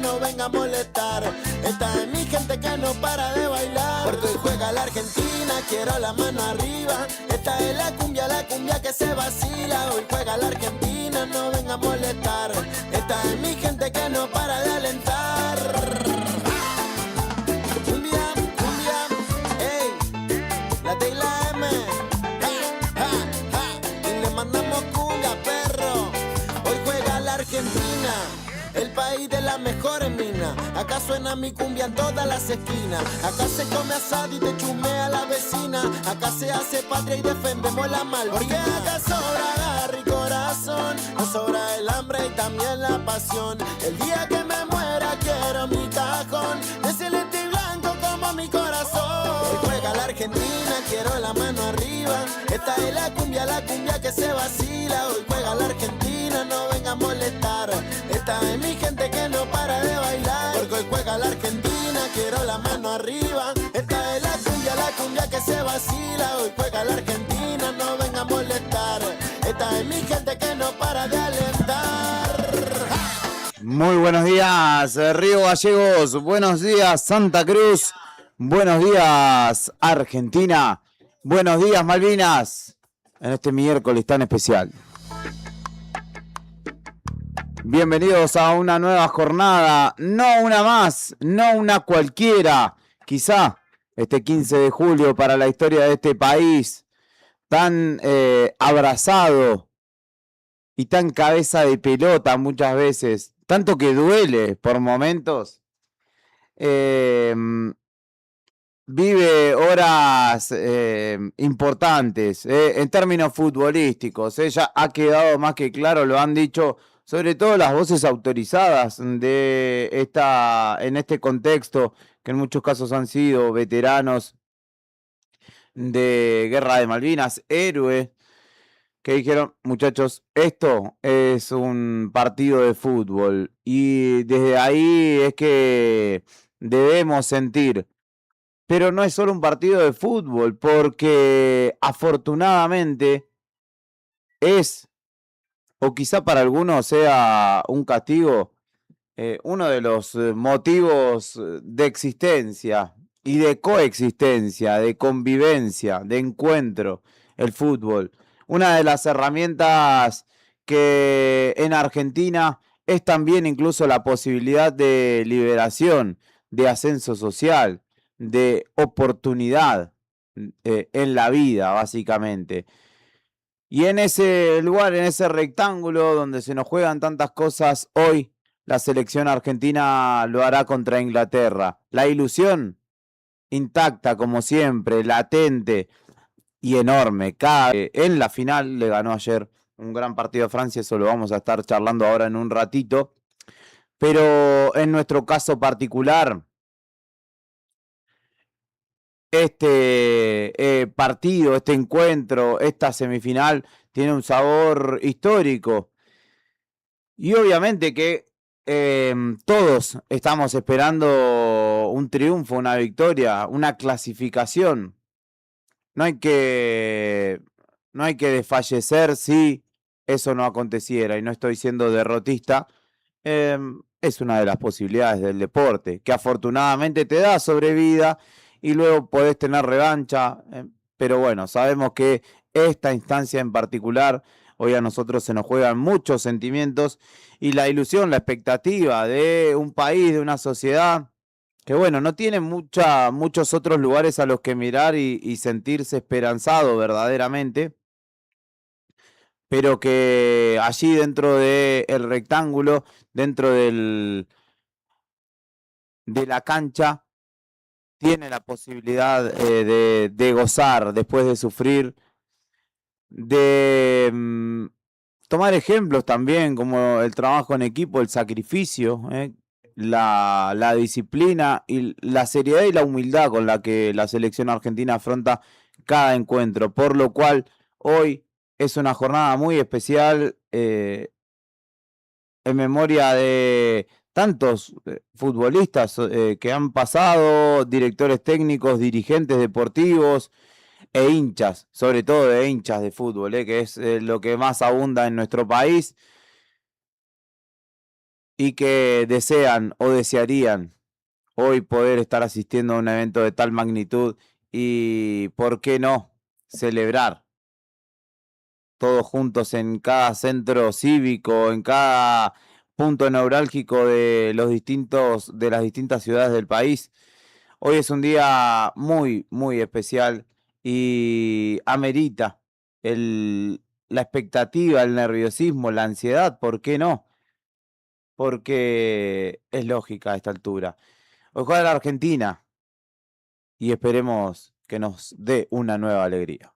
no venga a molestar. Esta es mi gente que no para de bailar. Porque hoy juega la Argentina, quiero la mano arriba. Esta es la cumbia que se vacila. Hoy juega la Argentina, no venga a molestar. Esta es mi gente que no para de alentar. Cumbia, cumbia, ey, la T y la M. Y le mandamos cumbia, perro. Hoy juega la Argentina, el país de las mejores minas. Acá suena mi cumbia en todas las esquinas. Acá se come asado y te chumea la vecina. Acá se hace patria y defendemos la Malvinas. Porque acá sobra garra y corazón, no sobra el hambre y también la pasión. El día que me muera quiero mi cajón de celeste y blanco como mi corazón. Hoy juega la Argentina, quiero la mano arriba. Esta es la cumbia que se vacila. Hoy juega la Argentina, no venga a molestar. Esta es mi gente que no para de bailar. Porque hoy juega la Argentina, quiero la mano arriba. Esta es la cumbia que se vacila. Hoy juega la Argentina, no venga a molestar. Esta es mi gente que no para de alentar. Muy buenos días, Río Gallegos. Buenos días, Santa Cruz. Buenos días, Argentina. Buenos días, Malvinas. En este miércoles tan especial. Bienvenidos a una nueva jornada, no una más, no una cualquiera. Quizá este 15 de julio para la historia de este país, tan abrazado y tan cabeza de pelota muchas veces, tanto que duele por momentos, vive horas importantes en términos futbolísticos. Ya ha quedado más que claro, lo han dicho sobre todo las voces autorizadas de en este contexto, que en muchos casos han sido veteranos de Guerra de Malvinas, héroes, que dijeron: muchachos, esto es un partido de fútbol. Y desde ahí es que debemos sentir. Pero no es solo un partido de fútbol, porque afortunadamente es, o quizá para algunos sea un castigo, uno de los motivos de existencia y de coexistencia, de convivencia, de encuentro, el fútbol. Una de las herramientas que en Argentina es también incluso la posibilidad de liberación, de ascenso social, de oportunidad en la vida, básicamente. Y en ese lugar, en ese rectángulo donde se nos juegan tantas cosas, hoy la selección argentina lo hará contra Inglaterra. La ilusión intacta, como siempre, latente y enorme. En la final le ganó ayer un gran partido a Francia, eso lo vamos a estar charlando ahora en un ratito. Pero en nuestro caso particular, este partido, este encuentro, esta semifinal tiene un sabor histórico. Y obviamente que todos estamos esperando un triunfo, una victoria, una clasificación. No hay que desfallecer si eso no aconteciera, y no estoy siendo derrotista. Es una de las posibilidades del deporte, que afortunadamente te da sobrevida y luego podés tener revancha. Pero bueno, sabemos que esta instancia en particular, hoy a nosotros se nos juegan muchos sentimientos y la ilusión, la expectativa de un país, de una sociedad que, bueno, no tiene muchos otros lugares a los que mirar y sentirse esperanzado verdaderamente, pero que allí dentro del rectángulo, dentro de la cancha, tiene la posibilidad de gozar después de sufrir, de tomar ejemplos también, como el trabajo en equipo, el sacrificio, la disciplina y la seriedad y la humildad con la que la selección argentina afronta cada encuentro, por lo cual hoy es una jornada muy especial en memoria de tantos futbolistas que han pasado, directores técnicos, dirigentes deportivos e hinchas, sobre todo de hinchas de fútbol, que es lo que más abunda en nuestro país. y que desean o desearían hoy poder estar asistiendo a un evento de tal magnitud y, ¿por qué no?, celebrar todos juntos en cada centro cívico, en cada punto neurálgico de las distintas ciudades del país. Hoy es un día muy, muy especial y amerita la expectativa, el nerviosismo, la ansiedad, ¿por qué no? Porque es lógica a esta altura. Hoy juega la Argentina y esperemos que nos dé una nueva alegría.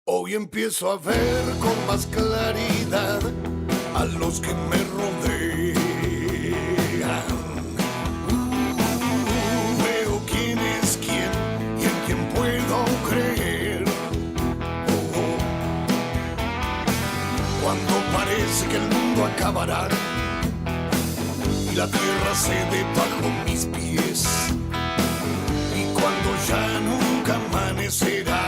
Hoy empiezo a ver con más claridad a los que me rodean. Veo quién es quién y en quién puedo creer. Cuando parece que el mundo acabará y la tierra cede bajo mis pies, y cuando ya nunca amanecerá,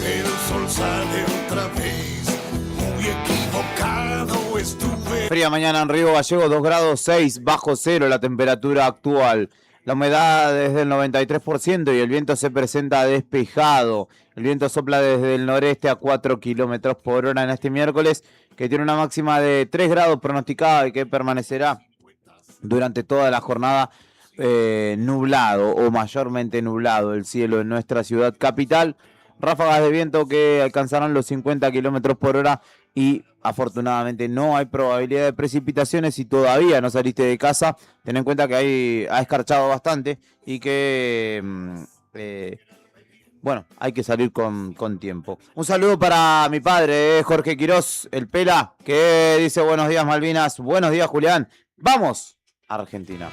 el sol sale otra vez, muy equivocado estuve. Fría mañana en Río Gallegos, 2 grados 6 bajo cero la temperatura actual. La humedad es del 93% y el viento se presenta despejado. El viento sopla desde el noreste a 4 kilómetros por hora en este miércoles, que tiene una máxima de 3 grados pronosticada y que permanecerá durante toda la jornada nublado o mayormente nublado el cielo en nuestra ciudad capital. Ráfagas de viento que alcanzarán los 50 kilómetros por hora y afortunadamente no hay probabilidad de precipitaciones. Si todavía no saliste de casa, ten en cuenta que ha escarchado bastante y que bueno, hay que salir con tiempo. Un saludo para mi padre, Jorge Quirós, el Pela, que dice buenos días Malvinas, buenos días Julián, vamos Argentina.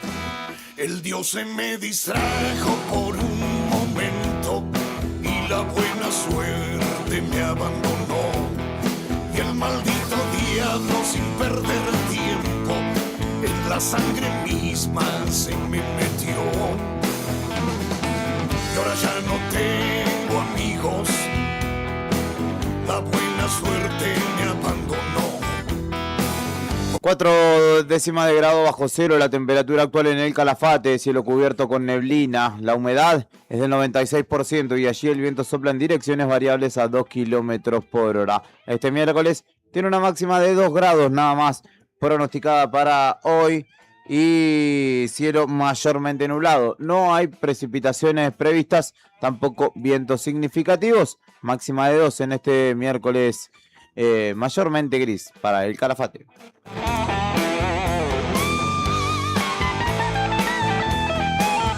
El dios se me distrajo por un momento y la buena suerte me abandonó, y el maldito diablo sin perder tiempo en la sangre misma se me metió, y ahora ya no tengo amigos, la buena suerte me abandonó. 4 décimas de grado bajo cero la temperatura actual en el Calafate, cielo cubierto con neblina, la humedad es del 96% y allí el viento sopla en direcciones variables a 2 kilómetros por hora. Este miércoles tiene una máxima de 2 grados nada más pronosticada para hoy y cielo mayormente nublado. No hay precipitaciones previstas, tampoco vientos significativos, máxima de 2 en este miércoles mayormente gris para el Calafate.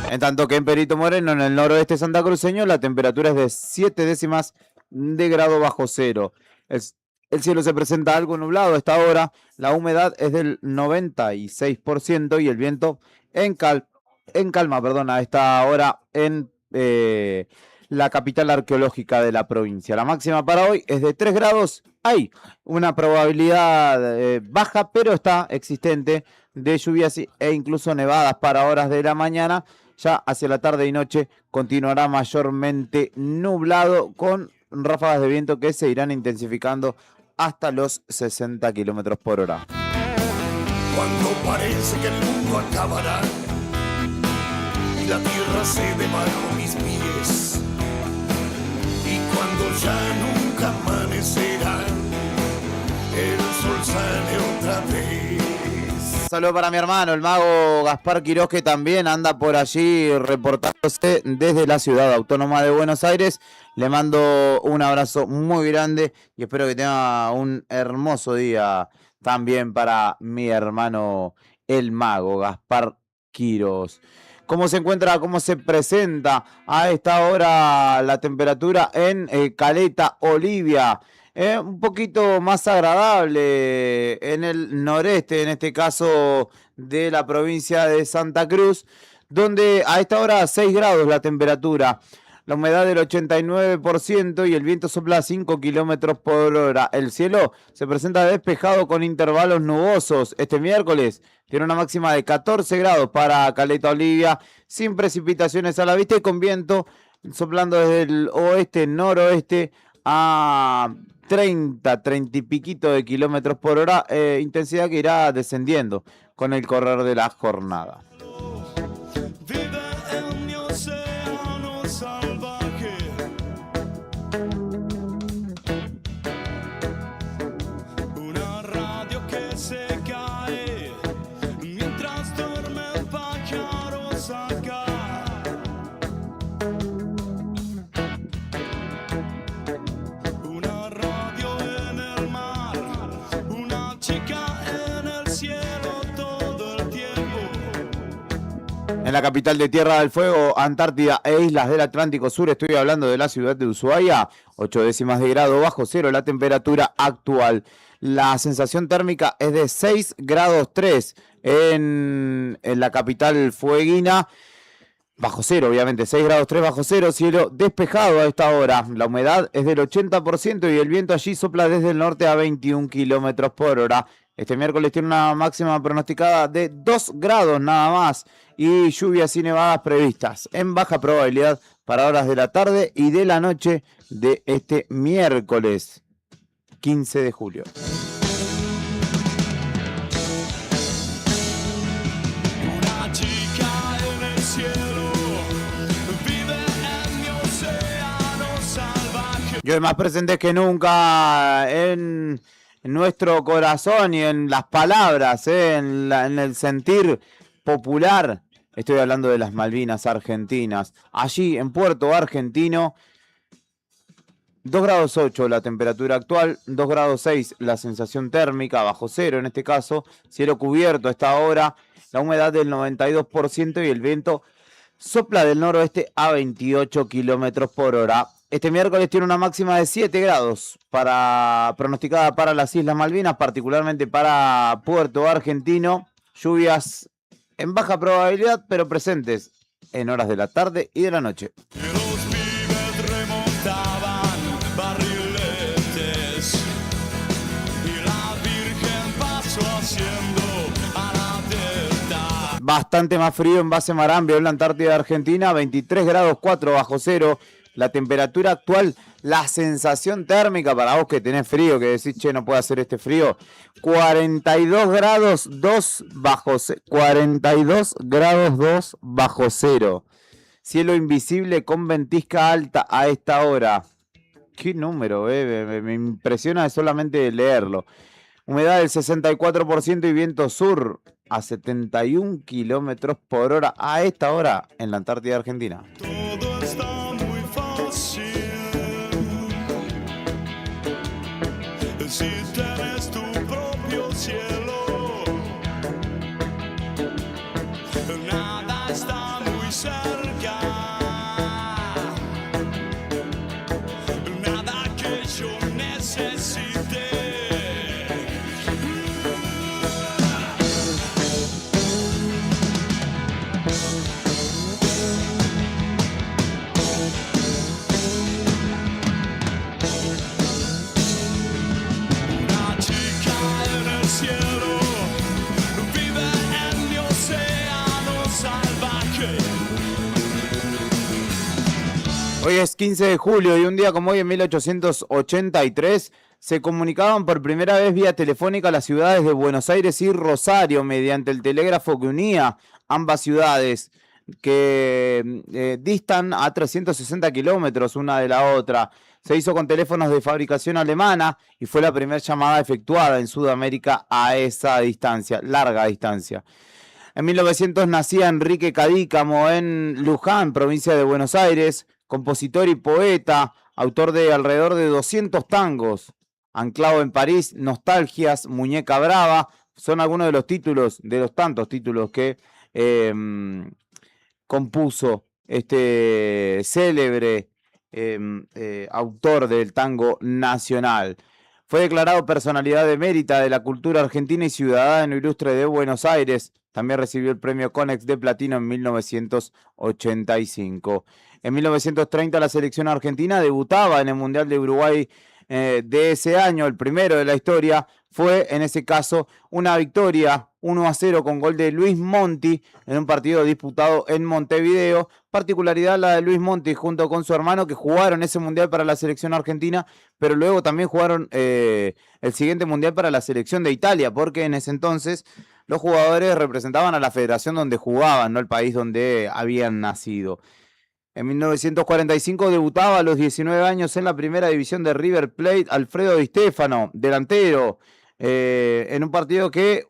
En tanto que en Perito Moreno, en el noroeste santacruceño, la temperatura es de 7 décimas de grado bajo cero. El cielo se presenta algo nublado a esta hora, la humedad es del 96% y el viento en calma, a esta hora en la capital arqueológica de la provincia. La máxima para hoy es de 3 grados. Hay una probabilidad baja, pero está existente, de lluvias e incluso nevadas para horas de la mañana. Ya hacia la tarde y noche continuará mayormente nublado con ráfagas de viento que se irán intensificando hasta los 60 kilómetros por hora. Cuando parece que el mundo acabará y la tierra cede bajo mis pies, y cuando ya nunca amanecerá, el sol sale otra vez. Saludos para mi hermano, el mago Gaspar Quirós, que también anda por allí reportándose desde la ciudad autónoma de Buenos Aires. Le mando un abrazo muy grande y espero que tenga un hermoso día también para mi hermano, el mago Gaspar Quirós. ¿Cómo se encuentra, cómo se presenta a esta hora la temperatura en Caleta, Olivia? Un poquito más agradable en el noreste, en este caso de la provincia de Santa Cruz, donde a esta hora 6 grados la temperatura. La humedad del 89% y el viento sopla a 5 kilómetros por hora. El cielo se presenta despejado con intervalos nubosos. Este miércoles tiene una máxima de 14 grados para Caleta Olivia, sin precipitaciones a la vista y con viento soplando desde el oeste-noroeste a 30 y piquito de kilómetros por hora, intensidad que irá descendiendo con el correr de la jornada. En la capital de Tierra del Fuego, Antártida e islas del Atlántico Sur, estoy hablando de la ciudad de Ushuaia, 8 décimas de grado bajo cero la temperatura actual. La sensación térmica es de 6 grados 3 en la capital fueguina. Bajo cero, obviamente, 6 grados 3 bajo cero, cielo despejado a esta hora. La humedad es del 80% y el viento allí sopla desde el norte a 21 kilómetros por hora. Este miércoles tiene una máxima pronosticada de 2 grados nada más y lluvias y nevadas previstas en baja probabilidad para horas de la tarde y de la noche de este miércoles 15 de julio. Una chica en el cielo vive en mi océano salvaje. Y hoy más presentes que nunca en nuestro corazón y en las palabras, en el sentir popular. Estoy hablando de las Malvinas argentinas. Allí en Puerto Argentino, 2 grados 8 la temperatura actual, 2 grados 6 la sensación térmica, bajo cero en este caso, cielo cubierto a esta hora, la humedad del 92% y el viento sopla del noroeste a 28 kilómetros por hora. Este miércoles tiene una máxima de 7 grados pronosticada para las Islas Malvinas, particularmente para Puerto Argentino. Lluvias en baja probabilidad, pero presentes en horas de la tarde y de la noche. Los pibes remontaban barriletes y la Virgen pasó haciendo a la delta. Bastante más frío en base Marambio, en la Antártida Argentina, 23 grados 4 bajo cero. La temperatura actual, la sensación térmica para vos que tenés frío, que decís, che, no puede hacer este frío, 42 grados 2 bajo 42 grados 2 bajo cero. Cielo invisible con ventisca alta a esta hora. ¿Qué número? Me impresiona solamente leerlo. Humedad del 64% y viento sur a 71 kilómetros por hora a esta hora en la Antártida Argentina. Todo está muy fácil si tienes tu propio cielo. Nada está muy cerca, nada que yo necesite. Una chica en el cielo vive en mi océano salvaje. Hoy es 15 de julio y un día como hoy en 1883 se comunicaban por primera vez vía telefónica las ciudades de Buenos Aires y Rosario mediante el telégrafo que unía ambas ciudades que distan a 360 kilómetros una de la otra. Se hizo con teléfonos de fabricación alemana y fue la primera llamada efectuada en Sudamérica a esa distancia, larga distancia. En 1900 nacía Enrique Cadícamo en Luján, provincia de Buenos Aires, compositor y poeta, autor de alrededor de 200 tangos. Anclado en París, Nostalgias, Muñeca Brava, son algunos de los títulos, de los tantos títulos que compuso este célebre autor del tango nacional. Fue declarado personalidad emérita de la cultura argentina y ciudadano ilustre de Buenos Aires. También recibió el premio Conex de Platino en 1985. En 1930 la selección argentina debutaba en el Mundial de Uruguay de ese año, el primero de la historia. Fue en ese caso una victoria 1-0 con gol de Luis Monti en un partido disputado en Montevideo. Particularidad la de Luis Monti junto con su hermano, que jugaron ese mundial para la selección argentina, pero luego también jugaron el siguiente mundial para la selección de Italia, porque en ese entonces los jugadores representaban a la federación donde jugaban, no el país donde habían nacido. En 1945 debutaba a los 19 años en la primera división de River Plate Alfredo Di Stéfano, delantero, en un partido que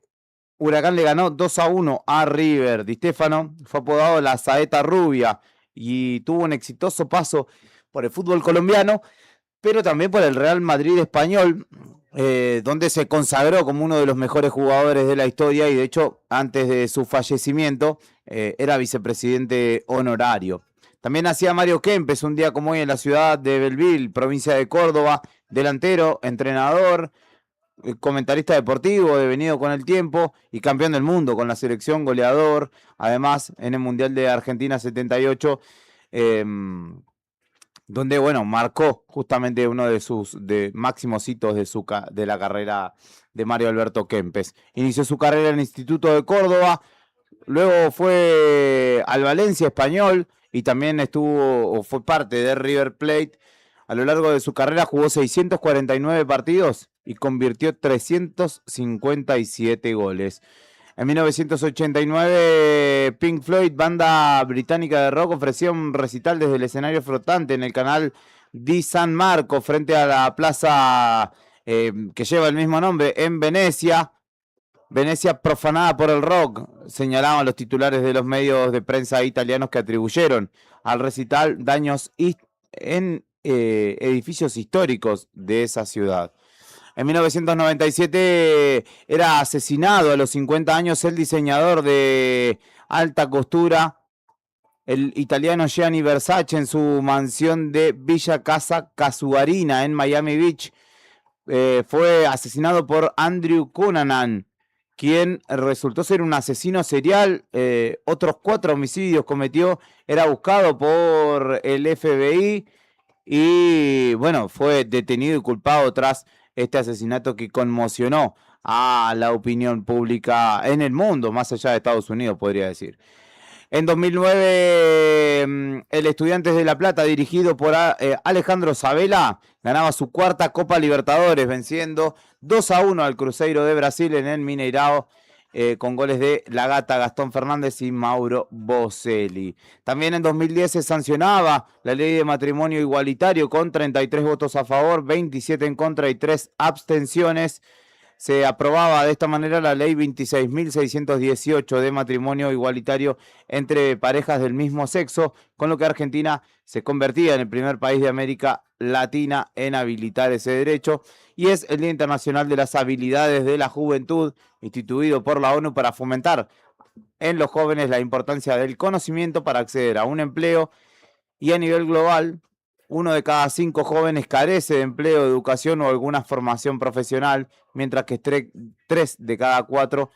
Huracán le ganó 2-1 a River. Di Stéfano fue apodado la Saeta Rubia y tuvo un exitoso paso por el fútbol colombiano, pero también por el Real Madrid español, donde se consagró como uno de los mejores jugadores de la historia y de hecho antes de su fallecimiento era vicepresidente honorario. También nacía Mario Kempes un día como hoy en la ciudad de Belleville, provincia de Córdoba, delantero, entrenador, comentarista deportivo, devenido con el tiempo y campeón del mundo con la selección, goleador, además en el Mundial de Argentina 78, donde bueno, marcó justamente uno de sus máximos hitos de la carrera de Mario Alberto Kempes. Inició su carrera en el Instituto de Córdoba, luego fue al Valencia español y también fue parte de River Plate. A lo largo de su carrera jugó 649 partidos y convirtió 357 goles. En 1989, Pink Floyd, banda británica de rock, ofreció un recital desde el escenario flotante en el canal di San Marco, frente a la plaza que lleva el mismo nombre, en Venecia. Venecia profanada por el rock, señalaban los titulares de los medios de prensa italianos que atribuyeron al recital daños en edificios históricos de esa ciudad. En 1997 era asesinado a los 50 años el diseñador de alta costura, el italiano Gianni Versace, en su mansión de Villa Casa Casuarina en Miami Beach. Fue asesinado por Andrew Cunanan, quien resultó ser un asesino serial. Otros 4 homicidios cometió, era buscado por el FBI y bueno, fue detenido y culpado tras este asesinato que conmocionó a la opinión pública en el mundo, más allá de Estados Unidos, podría decir. En 2009, el Estudiantes de La Plata, dirigido por Alejandro Sabella, ganaba su 4ª Copa Libertadores, venciendo 2-1 al Cruzeiro de Brasil en el Mineirao, con goles de La Gata, Gastón Fernández y Mauro Boselli. También en 2010 se sancionaba la ley de matrimonio igualitario con 33 votos a favor, 27 en contra y 3 abstenciones. Se aprobaba de esta manera la ley 26.618 de matrimonio igualitario entre parejas del mismo sexo, con lo que Argentina se convertía en el primer país de América Latina en habilitar ese derecho. Y es el Día Internacional de las Habilidades de la Juventud, instituido por la ONU para fomentar en los jóvenes la importancia del conocimiento para acceder a un empleo. Y a nivel global, 1 de cada 5 jóvenes carece de empleo, educación o alguna formación profesional, mientras que 3 de cada 4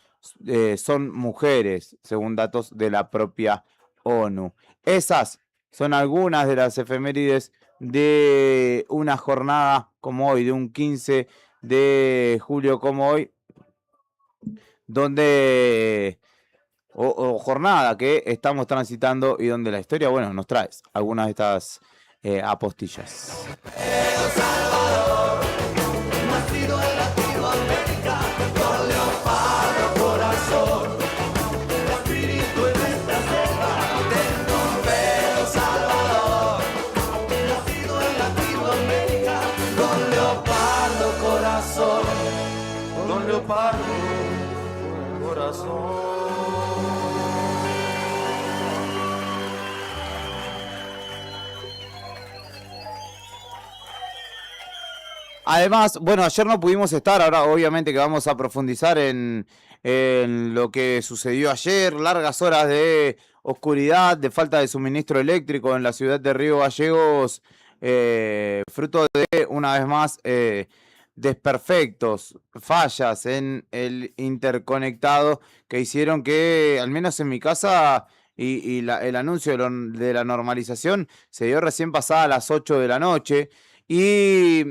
son mujeres, según datos de la propia ONU. Esas son algunas de las efemérides de una jornada como hoy, de un 15 de julio como hoy, donde o jornada que estamos transitando y donde la historia, bueno, nos trae algunas de estas apostillas. El Salvador, nacido en Latinoamérica, con leopardo corazón, espíritu en esta selva, del nombre El Salvador, nacido en Latinoamérica, con leopardo corazón, con leopardo corazón. Además, bueno, ayer no pudimos estar, ahora obviamente que vamos a profundizar en lo que sucedió ayer, largas horas de oscuridad, de falta de suministro eléctrico en la ciudad de Río Gallegos, fruto de, una vez más, de desperfectos, fallas en el interconectado que hicieron que, al menos en mi casa, el anuncio de la normalización se dio recién pasada las 8 de la noche y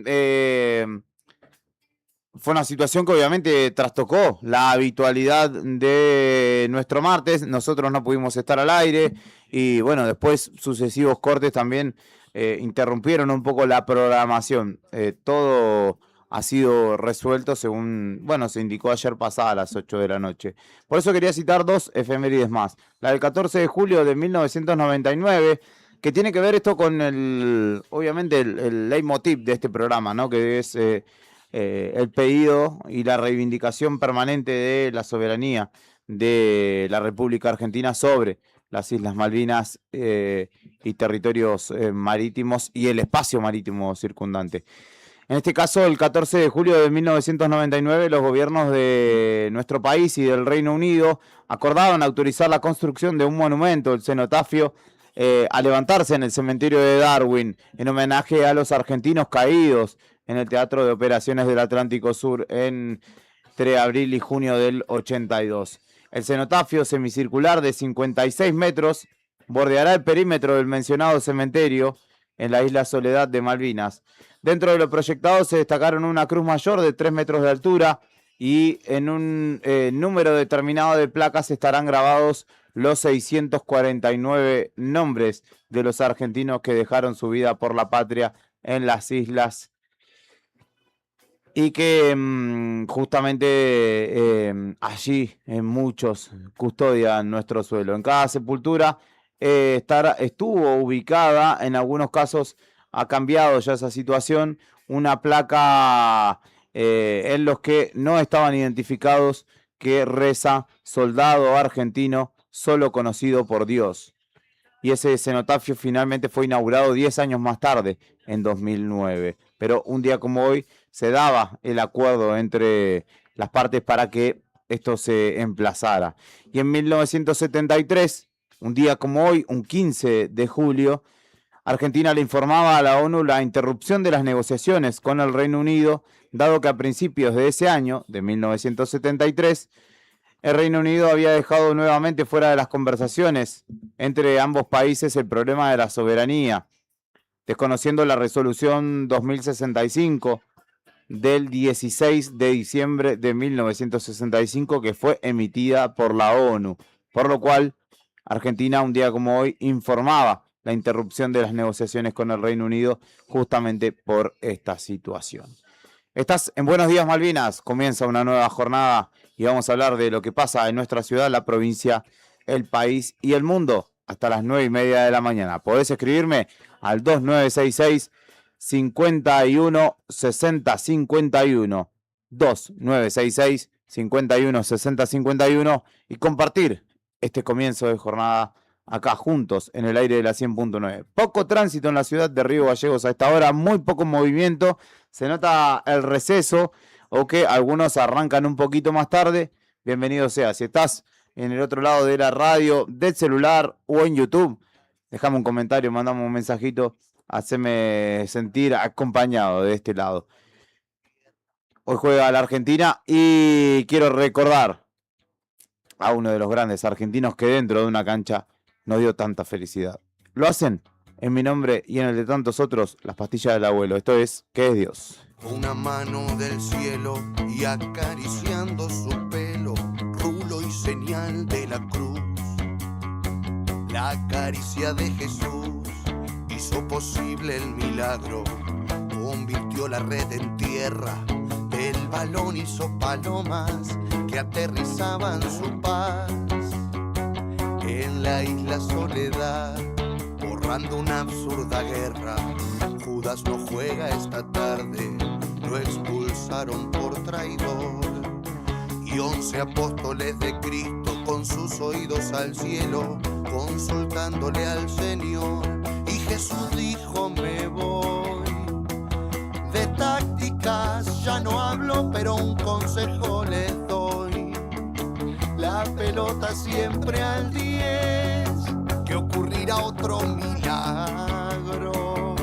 fue una situación que obviamente trastocó la habitualidad de nuestro martes. Nosotros no pudimos estar al aire y bueno, después sucesivos cortes también interrumpieron un poco la programación. Todo ha sido resuelto según, bueno, se indicó ayer pasada a las 8 de la noche. Por eso quería citar dos efemérides más. La del 14 de julio de 1999, que tiene que ver esto con obviamente el leitmotiv de este programa, ¿no? Que es el pedido y la reivindicación permanente de la soberanía de la República Argentina sobre las Islas Malvinas y territorios marítimos y el espacio marítimo circundante. En este caso, el 14 de julio de 1999, los gobiernos de nuestro país y del Reino Unido acordaron autorizar la construcción de un monumento, el cenotafio, a levantarse en el cementerio de Darwin, en homenaje a los argentinos caídos en el Teatro de Operaciones del Atlántico Sur entre abril y junio del 82. El cenotafio semicircular de 56 metros bordeará el perímetro del mencionado cementerio en la isla Soledad de Malvinas. Dentro de lo proyectado se destacaron una cruz mayor de 3 metros de altura y en un número determinado de placas estarán grabados los 649 nombres de los argentinos que dejaron su vida por la patria en las islas y que justamente allí muchos custodian nuestro suelo. En cada sepultura estuvo ubicada, en algunos casos ha cambiado ya esa situación, una placa en los que no estaban identificados que reza soldado argentino solo conocido por Dios. Y ese cenotafio finalmente fue inaugurado 10 años más tarde, en 2009. Pero un día como hoy se daba el acuerdo entre las partes para que esto se emplazara. Y en 1973, un día como hoy, un 15 de julio, Argentina le informaba a la ONU la interrupción de las negociaciones con el Reino Unido, dado que a principios de ese año, de 1973, el Reino Unido había dejado nuevamente fuera de las conversaciones entre ambos países el problema de la soberanía, desconociendo la resolución 2065 del 16 de diciembre de 1965 que fue emitida por la ONU, por lo cual Argentina un día como hoy informaba la interrupción de las negociaciones con el Reino Unido justamente por esta situación. Estás en Buenos Días Malvinas, comienza una nueva jornada y vamos a hablar de lo que pasa en nuestra ciudad, la provincia, el país y el mundo hasta las 9:30 de la mañana. Podés escribirme al 2966 51 60 51 2966 51 60 51 y compartir este comienzo de jornada acá juntos en el aire de la 100.9. Poco tránsito en la ciudad de Río Gallegos a esta hora, muy poco movimiento, se nota el receso o que algunos arrancan un poquito más tarde. Bienvenido sea, si estás en el otro lado de la radio, del celular o en YouTube, dejame un comentario, mandame un mensajito, haceme sentir acompañado de este lado. Hoy juega la Argentina y quiero recordar a uno de los grandes argentinos que dentro de una cancha nos dio tanta felicidad. Lo hacen en mi nombre y en el de tantos otros, las pastillas del abuelo. Esto es ¿Qué es Dios? Una mano del cielo y acariciando su pelo, rulo y señal de la cruz. La caricia de Jesús hizo posible el milagro, convirtió la red en tierra, el balón hizo palomas que aterrizaban su paz. En la isla Soledad, borrando una absurda guerra, Judas no juega esta tarde, lo expulsaron por traidor. Y 11 apóstoles de Cristo con sus oídos al cielo, consultándole al Señor. Y Jesús dijo: me voy. De tácticas ya no hablo, pero un consejo les doy. La pelota siempre al 10, que ocurrirá otro milagro.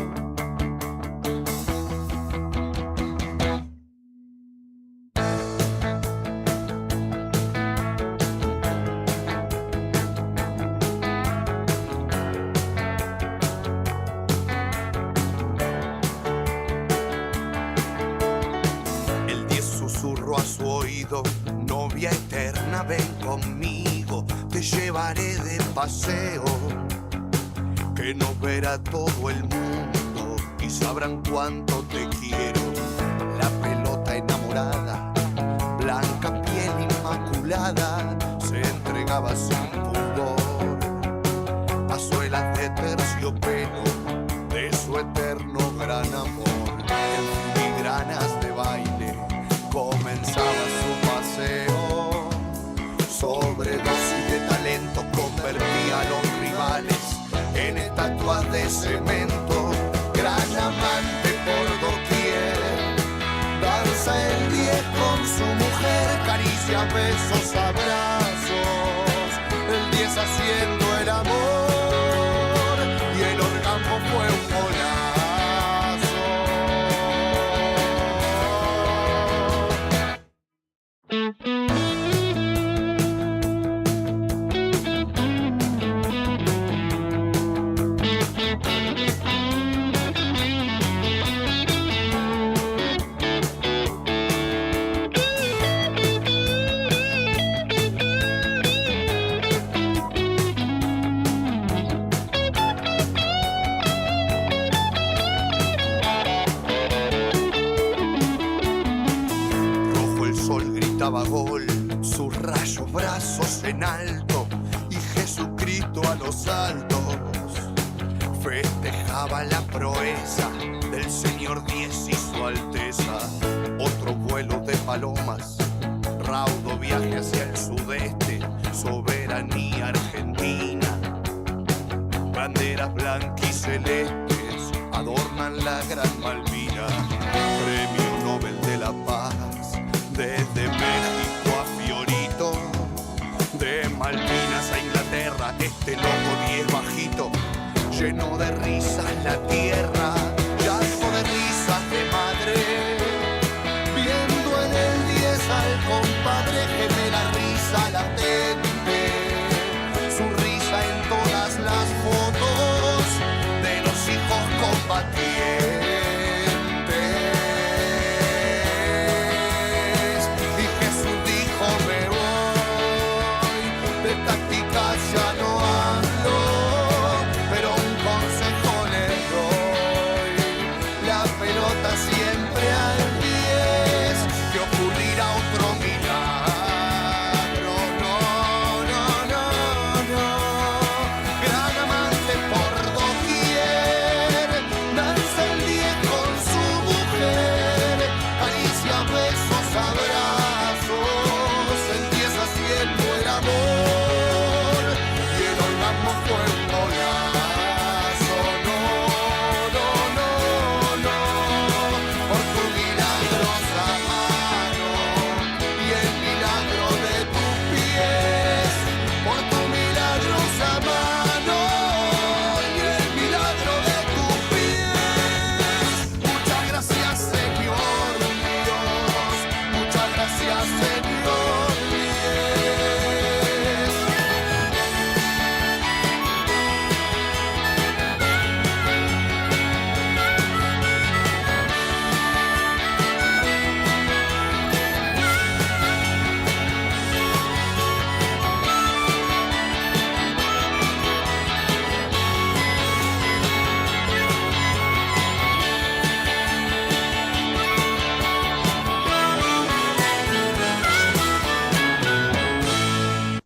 pido, novia eterna, ven conmigo, te llevaré de paseo, que nos verá todo el mundo y sabrán cuánto te quiero. La pelota enamorada, blanca piel inmaculada, se entregaba sin pudor a suelas de terciopelo de su eterno gran amor. En filigranas de baile comenzaba su paseo, sobredosis de talento convertía a los rivales en estatuas de cemento, gran amante por doquier, danza el 10 con su mujer, caricia, besos, abrazos, el 10 haciendo el amor, y el orgasmo fue un golazo. Gol, sus rayos brazos en alto y Jesucristo a los altos festejaba la proeza del señor 10 y su alteza. Otro vuelo de palomas, raudo viaje hacia el sudeste, soberanía argentina, banderas blancas y celestes adornan la Gran Malvina, premio Nobel de la Paz. Desde México a Fiorito, de Malvinas a Inglaterra, este loco 10 bajito, lleno de risas la tierra, llanto de risas de madre, viendo en el 10 al compadre, gemela risa latente, su risa en todas las fotos de los hijos combatientes. Ya no hablo, pero un consejo les doy, la pelota siempre al 10, que ocurrirá otro milagro, no, no, no, no, gran amante por doquier, danza el 10 con su mujer, caricia, besos, abrazos, el 10 haciendo el amor.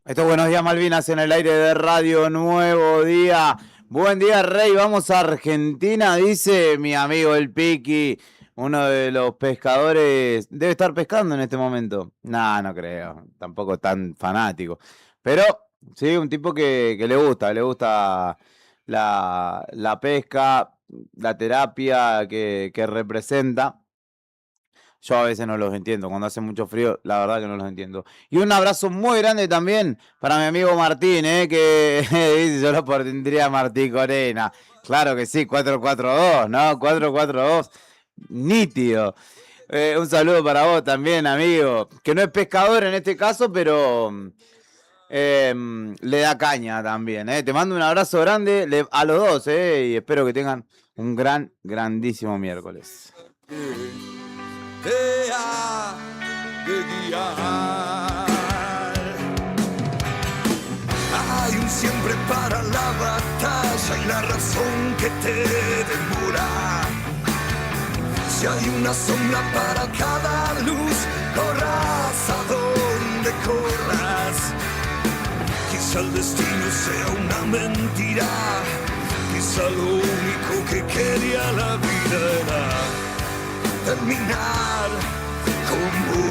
Estos Buenos Días Malvinas en el aire de Radio Nuevo Día. Buen día, Rey. Vamos a Argentina, dice mi amigo el Piqui, uno de los pescadores. Debe estar pescando en este momento. No, no creo. Tampoco tan fanático. Pero sí, un tipo que le gusta la pesca, la terapia que representa. Yo a veces no los entiendo, cuando hace mucho frío, la verdad que no los entiendo. Y un abrazo muy grande también para mi amigo Martín, que dice, yo lo tendría Martín Corena. Claro que sí, 442, ¿no? 442, nítido. Un saludo para vos también, amigo, que no es pescador en este caso, pero le da caña también. Te mando un abrazo grande a los dos, y espero que tengan un grandísimo miércoles. de guiar. Hay un siempre para la batalla y la razón que te demora. Si hay una sombra para cada luz, corras a donde corras. Quizá el destino sea una mentira, quizá lo único que quería la vida era terminar con vos.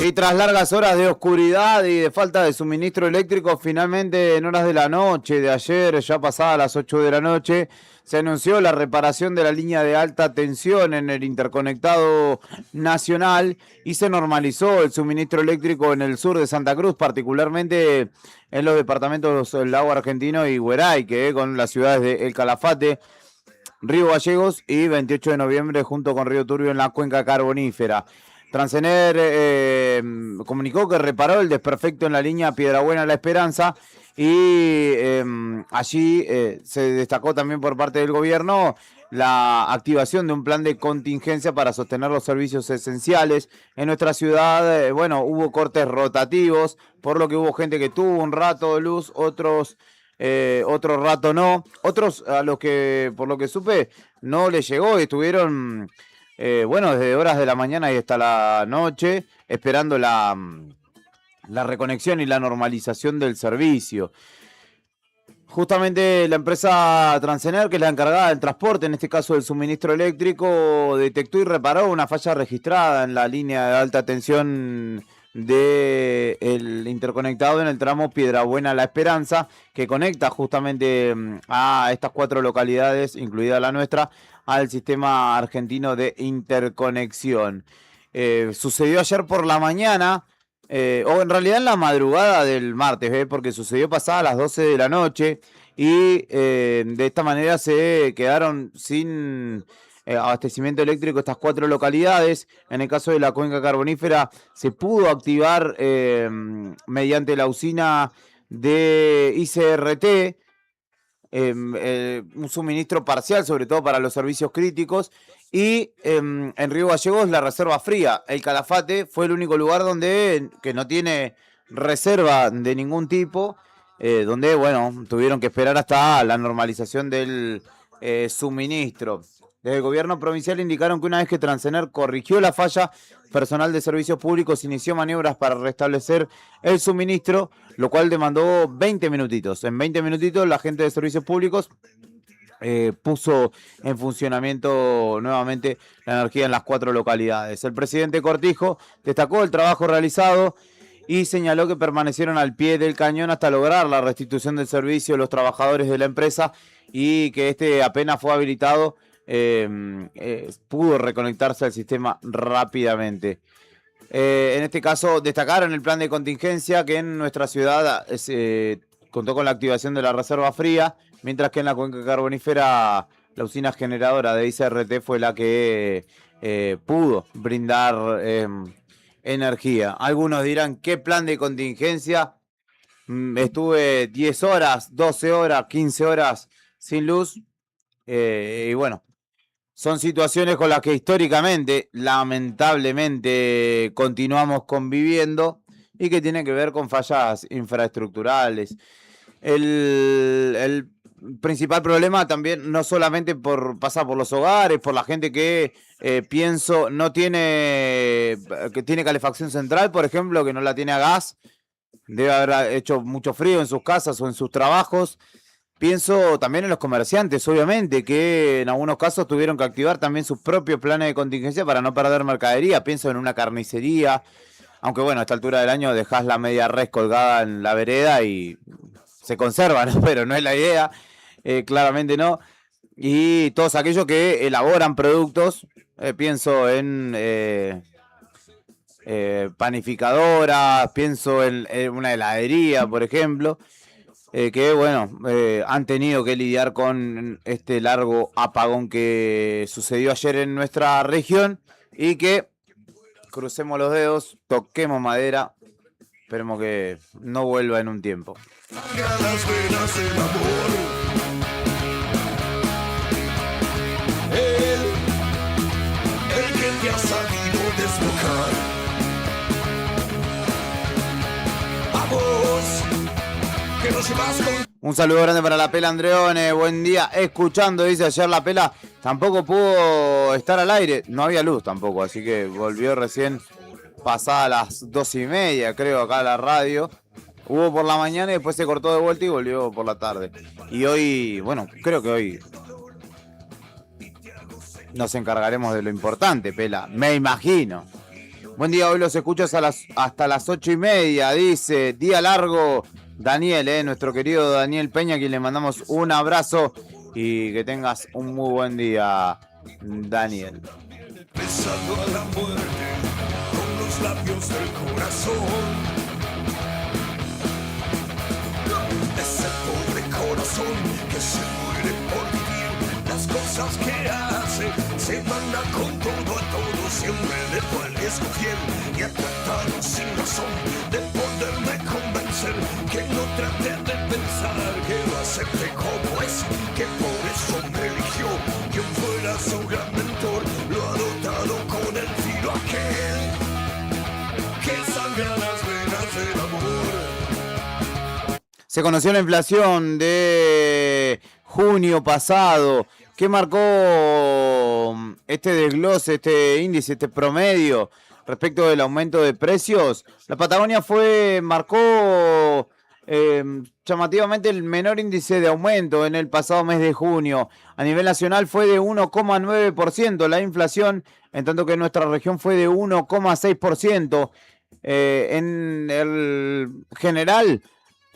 Y tras largas horas de oscuridad y de falta de suministro eléctrico, finalmente en horas de la noche de ayer, ya pasadas las 8 de la noche, se anunció la reparación de la línea de alta tensión en el interconectado nacional y se normalizó el suministro eléctrico en el sur de Santa Cruz, particularmente en los departamentos del Lago Argentino y Hueraique, con las ciudades de El Calafate, Río Gallegos y 28 de noviembre junto con Río Turbio en la cuenca carbonífera. Transener comunicó que reparó el desperfecto en la línea Piedrabuena La Esperanza y allí se destacó también por parte del gobierno la activación de un plan de contingencia para sostener los servicios esenciales en nuestra ciudad. Bueno, hubo cortes rotativos, por lo que hubo gente que tuvo un rato de luz, otro rato no, otros a los que, por lo que supe, no les llegó y estuvieron... desde horas de la mañana y hasta la noche, esperando la reconexión y la normalización del servicio. Justamente la empresa Transener, que es la encargada del transporte, en este caso del suministro eléctrico, detectó y reparó una falla registrada en la línea de alta tensión del interconectado en el tramo Piedrabuena La Esperanza, que conecta justamente a estas 4 localidades, incluida la nuestra, al sistema argentino de interconexión. Sucedió ayer por la mañana, o en realidad en la madrugada del martes, porque sucedió pasada las 12 de la noche y de esta manera se quedaron sin abastecimiento eléctrico estas 4 localidades. En el caso de la cuenca carbonífera se pudo activar mediante la usina de ICRT, un suministro parcial, sobre todo para los servicios críticos, y en Río Gallegos la reserva fría. El Calafate fue el único lugar que no tiene reserva de ningún tipo, donde tuvieron que esperar hasta la normalización del suministro. Desde el gobierno provincial indicaron que una vez que Transener corrigió la falla, personal de servicios públicos inició maniobras para restablecer el suministro, lo cual demandó 20 minutitos. En 20 minutitos la gente de servicios públicos puso en funcionamiento nuevamente la energía en las 4 localidades. El presidente Cortijo destacó el trabajo realizado y señaló que permanecieron al pie del cañón hasta lograr la restitución del servicio de los trabajadores de la empresa y que apenas fue habilitado, pudo reconectarse al sistema rápidamente. En este caso destacaron el plan de contingencia que en nuestra ciudad contó con la activación de la reserva fría, mientras que en la cuenca carbonífera la usina generadora de ICRT fue la que pudo brindar energía. Algunos dirán, ¿qué plan de contingencia? Estuve 10 horas, 12 horas, 15 horas sin luz y son situaciones con las que históricamente, lamentablemente, continuamos conviviendo y que tienen que ver con fallas infraestructurales. El principal problema también no solamente pasa por los hogares, por la gente que que tiene calefacción central, por ejemplo, que no la tiene a gas, debe haber hecho mucho frío en sus casas o en sus trabajos. Pienso también en los comerciantes, obviamente, que en algunos casos tuvieron que activar también sus propios planes de contingencia para no perder mercadería. Pienso en una carnicería, aunque a esta altura del año dejás la media res colgada en la vereda y se conserva, ¿no? Pero no es la idea, claramente no. Y todos aquellos que elaboran productos, pienso en panificadoras, pienso en una heladería, por ejemplo, que han tenido que lidiar con este largo apagón que sucedió ayer en nuestra región y que, crucemos los dedos, toquemos madera, esperemos que no vuelva en un tiempo. Salga las venas el amor. Él si vas con... Un saludo grande para la Pela Andreone, buen día. Escuchando, dice ayer la Pela, tampoco pudo estar al aire. No había luz tampoco, así que volvió recién pasada las 2:30, creo, acá a la radio. Hubo por la mañana y después se cortó de vuelta y volvió por la tarde. Y hoy, bueno, creo que hoy nos encargaremos de lo importante, Pela, me imagino. Buen día, hoy los escucho hasta las 8:30, dice, día largo, Daniel, nuestro querido Daniel Peña, a quien le mandamos un abrazo y que tengas un muy buen día, Daniel. Besando a la muerte con los labios del corazón. Ese pobre corazón que se muere por vivir las cosas que hace, se manda con todo a todo, siempre de cual es fiel y ha tratado sin razón de poderme convencer que no trate de pensar, que lo acepte como es, que por eso me eligió, quien fuera su gran mentor, lo ha dotado con el filo aquel que sangra las venas del amor. Se conoció la inflación de junio pasado. ¿Qué marcó este desglose, este índice, este promedio respecto del aumento de precios? La Patagonia marcó llamativamente el menor índice de aumento en el pasado mes de junio. A nivel nacional fue de 1,9% la inflación, en tanto que en nuestra región fue de 1,6%. En el general,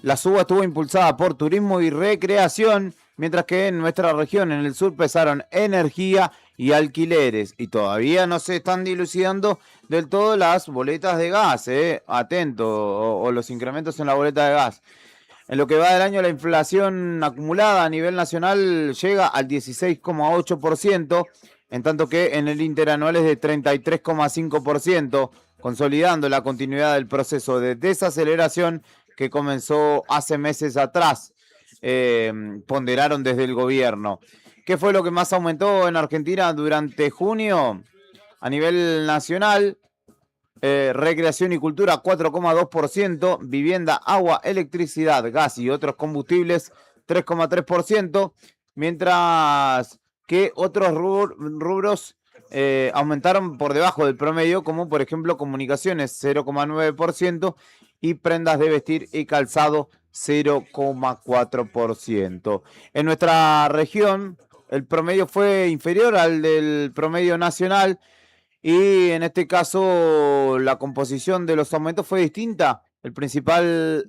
la suba estuvo impulsada por turismo y recreación, mientras que en nuestra región, en el sur, pesaron energía y alquileres. Y todavía no se están dilucidando del todo las boletas de gas, atento, o los incrementos en la boleta de gas. En lo que va del año, la inflación acumulada a nivel nacional llega al 16,8%, en tanto que en el interanual es de 33,5%, consolidando la continuidad del proceso de desaceleración que comenzó hace meses atrás, ponderaron desde el gobierno. ¿Qué fue lo que más aumentó en Argentina durante junio? A nivel nacional, recreación y cultura 4,2%, vivienda, agua, electricidad, gas y otros combustibles 3,3%, mientras que otros rubros aumentaron por debajo del promedio, como por ejemplo comunicaciones 0,9%, y prendas de vestir y calzado 0,4%. En nuestra región el promedio fue inferior al del promedio nacional y en este caso la composición de los aumentos fue distinta. El principal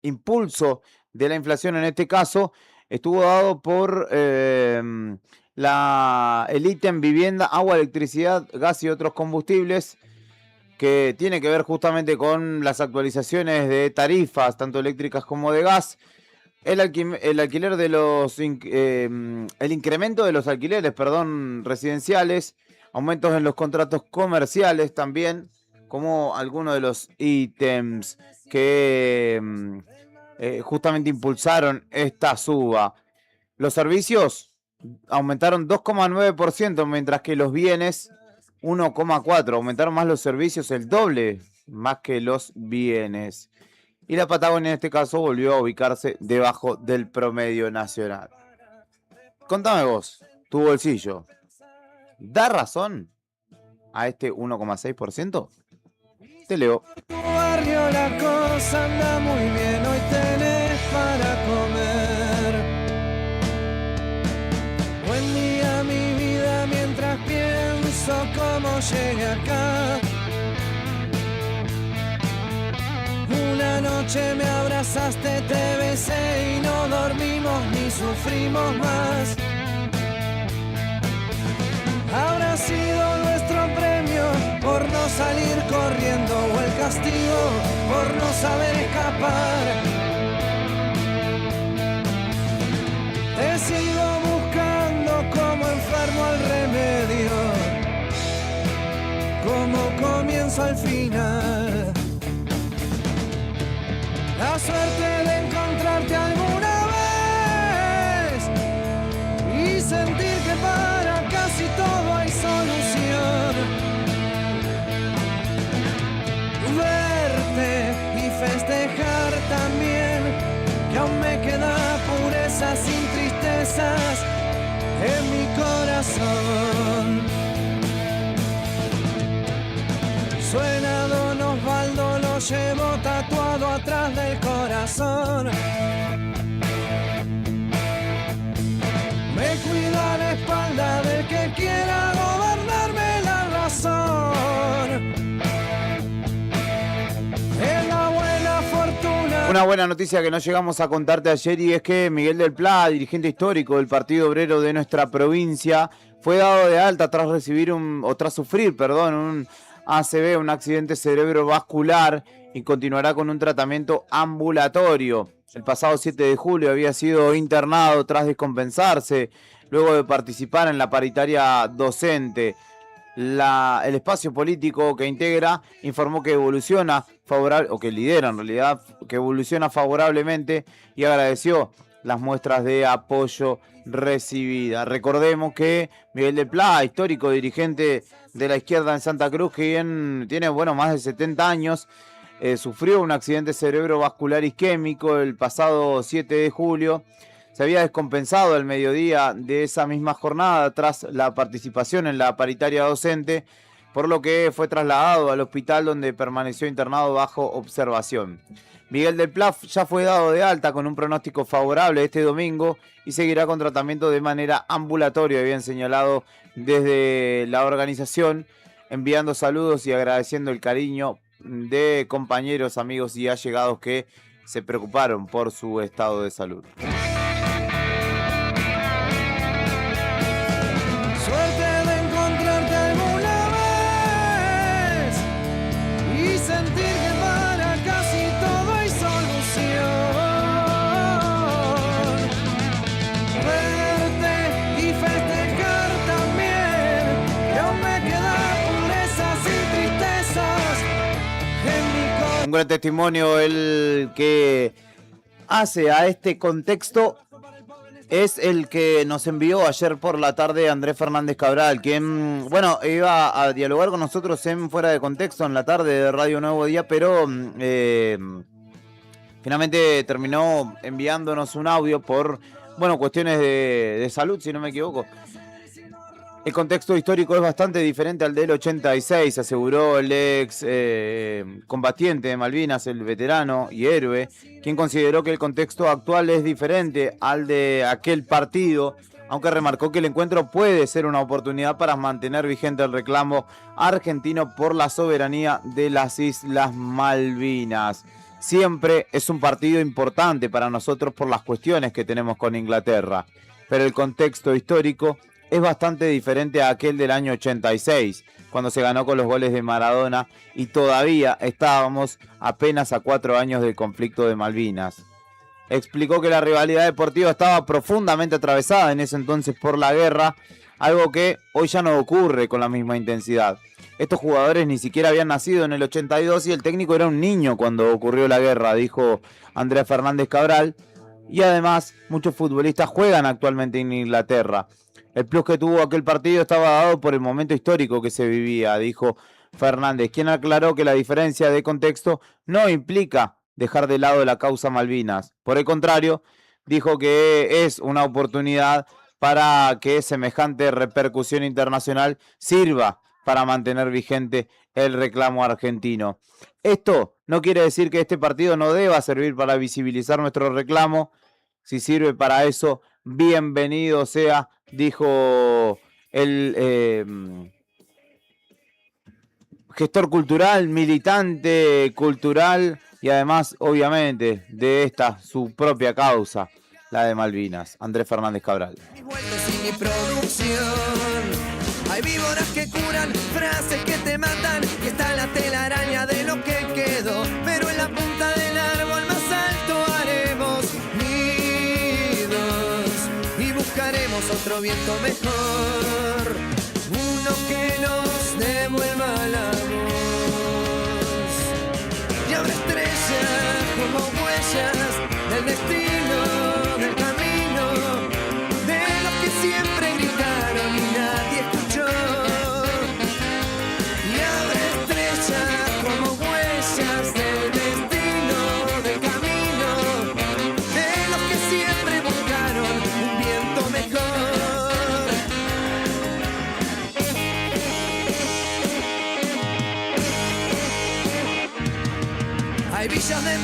impulso de la inflación en este caso estuvo dado por el ítem vivienda, agua, electricidad, gas y otros combustibles, que tiene que ver justamente con las actualizaciones de tarifas, tanto eléctricas como de gas, el alquiler de el incremento de los alquileres, residenciales, aumentos en los contratos comerciales también, como algunos de los ítems que justamente impulsaron esta suba. Los servicios aumentaron 2,9%, mientras que los bienes 1,4%. Aumentaron más los servicios, el doble, más que los bienes. Y la Patagonia en este caso volvió a ubicarse debajo del promedio nacional. Contame vos, tu bolsillo, ¿da razón a este 1,6%? Te leo. Tu barrio la cosa anda muy bien, hoy tenés para comer. Buen día mi vida mientras pienso cómo llegué acá. Una noche me abrazaste, te besé y no dormimos ni sufrimos más. Habrá sido nuestro premio por no salir corriendo o el castigo por no saber escapar. Te sigo buscando como enfermo al remedio, como comienzo al final. La suerte de encontrarte alguna vez y sentir que para casi todo hay solución. Verte y festejar también. que aún me queda pureza sin tristezas en mi corazón. Suena Don Osvaldo, lo llevo tatuado atrás del corazón. Me cuido a la espalda del que quiera gobernarme la razón. Es la buena fortuna. Una buena noticia que no llegamos a contarte ayer, y es que Miguel del Pla, dirigente histórico del Partido Obrero de nuestra provincia, fue dado de alta tras sufrir un ACV, un accidente cerebrovascular, y continuará con un tratamiento ambulatorio. El pasado 7 de julio había sido internado tras descompensarse, luego de participar en la paritaria docente. El espacio político que integra informó que evoluciona favorablemente, y agradeció las muestras de apoyo recibidas. Recordemos que Miguel del Pla, histórico dirigente de la izquierda en Santa Cruz, quien tiene más de 70 años, sufrió un accidente cerebrovascular isquémico el pasado 7 de julio. Se había descompensado al mediodía de esa misma jornada tras la participación en la paritaria docente, por lo que fue trasladado al hospital, donde permaneció internado bajo observación. Miguel del Pla ya fue dado de alta con un pronóstico favorable este domingo y seguirá con tratamiento de manera ambulatoria, habían señalado desde la organización, enviando saludos y agradeciendo el cariño de compañeros, amigos y allegados que se preocuparon por su estado de salud. Suerte de encontrarte alguna vez y sentir que para casi todo hay solución. Verte y festejar también, que aún me queda pureza sin tristezas en mi corazón. Un gran testimonio el que hace a este contexto es el que nos envió ayer por la tarde Andrés Fernández Cabral, quien, iba a dialogar con nosotros en Fuera de Contexto en la tarde de Radio Nuevo Día, pero finalmente terminó enviándonos un audio por, cuestiones de salud, si no me equivoco. El contexto histórico es bastante diferente al del 86, aseguró el ex combatiente de Malvinas, el veterano y héroe, quien consideró que el contexto actual es diferente al de aquel partido, aunque remarcó que el encuentro puede ser una oportunidad para mantener vigente el reclamo argentino por la soberanía de las Islas Malvinas. Siempre es un partido importante para nosotros por las cuestiones que tenemos con Inglaterra, pero el contexto histórico es bastante diferente a aquel del año 86, cuando se ganó con los goles de Maradona y todavía estábamos apenas a 4 años del conflicto de Malvinas. Explicó que la rivalidad deportiva estaba profundamente atravesada en ese entonces por la guerra, algo que hoy ya no ocurre con la misma intensidad. Estos jugadores ni siquiera habían nacido en el 82 y el técnico era un niño cuando ocurrió la guerra, dijo Andrés Fernández Cabral, y además muchos futbolistas juegan actualmente en Inglaterra. El plus que tuvo aquel partido estaba dado por el momento histórico que se vivía, dijo Fernández, quien aclaró que la diferencia de contexto no implica dejar de lado la causa Malvinas. Por el contrario, dijo que es una oportunidad para que semejante repercusión internacional sirva para mantener vigente el reclamo argentino. Esto no quiere decir que este partido no deba servir para visibilizar nuestro reclamo. Si sirve para eso, bienvenido sea, dijo el gestor cultural, militante cultural y además, obviamente, de esta su propia causa, la de Malvinas, Andrés Fernández Cabral. Hay víboras que curan, frases que te matan, y está la telaraña de lo que quedó, pero en la punta del árbol más alto haremos nidos y buscaremos otro viento mejor, uno que nos devuelva la voz. Y habrá estrellas como huellas del destino, del camino, de los que siempre gritaron y nadie escuchó. Y habrá estrellas como huellas del destino, del camino, de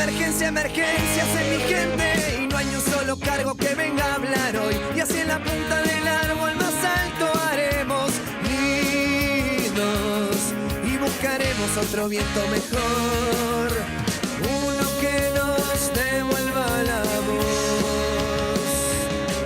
emergencia, emergencias en mi gente. Y no hay un solo cargo que venga a hablar hoy. Y así en la punta del árbol más alto haremos nidos. Y buscaremos otro viento mejor. Uno que nos devuelva la voz.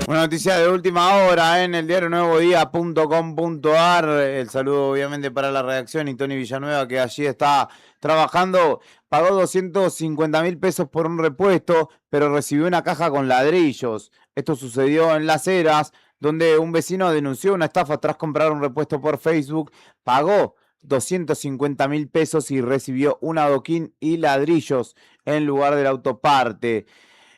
Una noticia de última hora en el diario nuevodía.com.ar. El saludo obviamente para la redacción y Tony Villanueva, que allí está trabajando. Pagó 250.000 pesos por un repuesto, pero recibió una caja con ladrillos. Esto sucedió en Las Heras, donde un vecino denunció una estafa tras comprar un repuesto por Facebook. Pagó 250.000 pesos y recibió un adoquín y ladrillos en lugar del autoparte.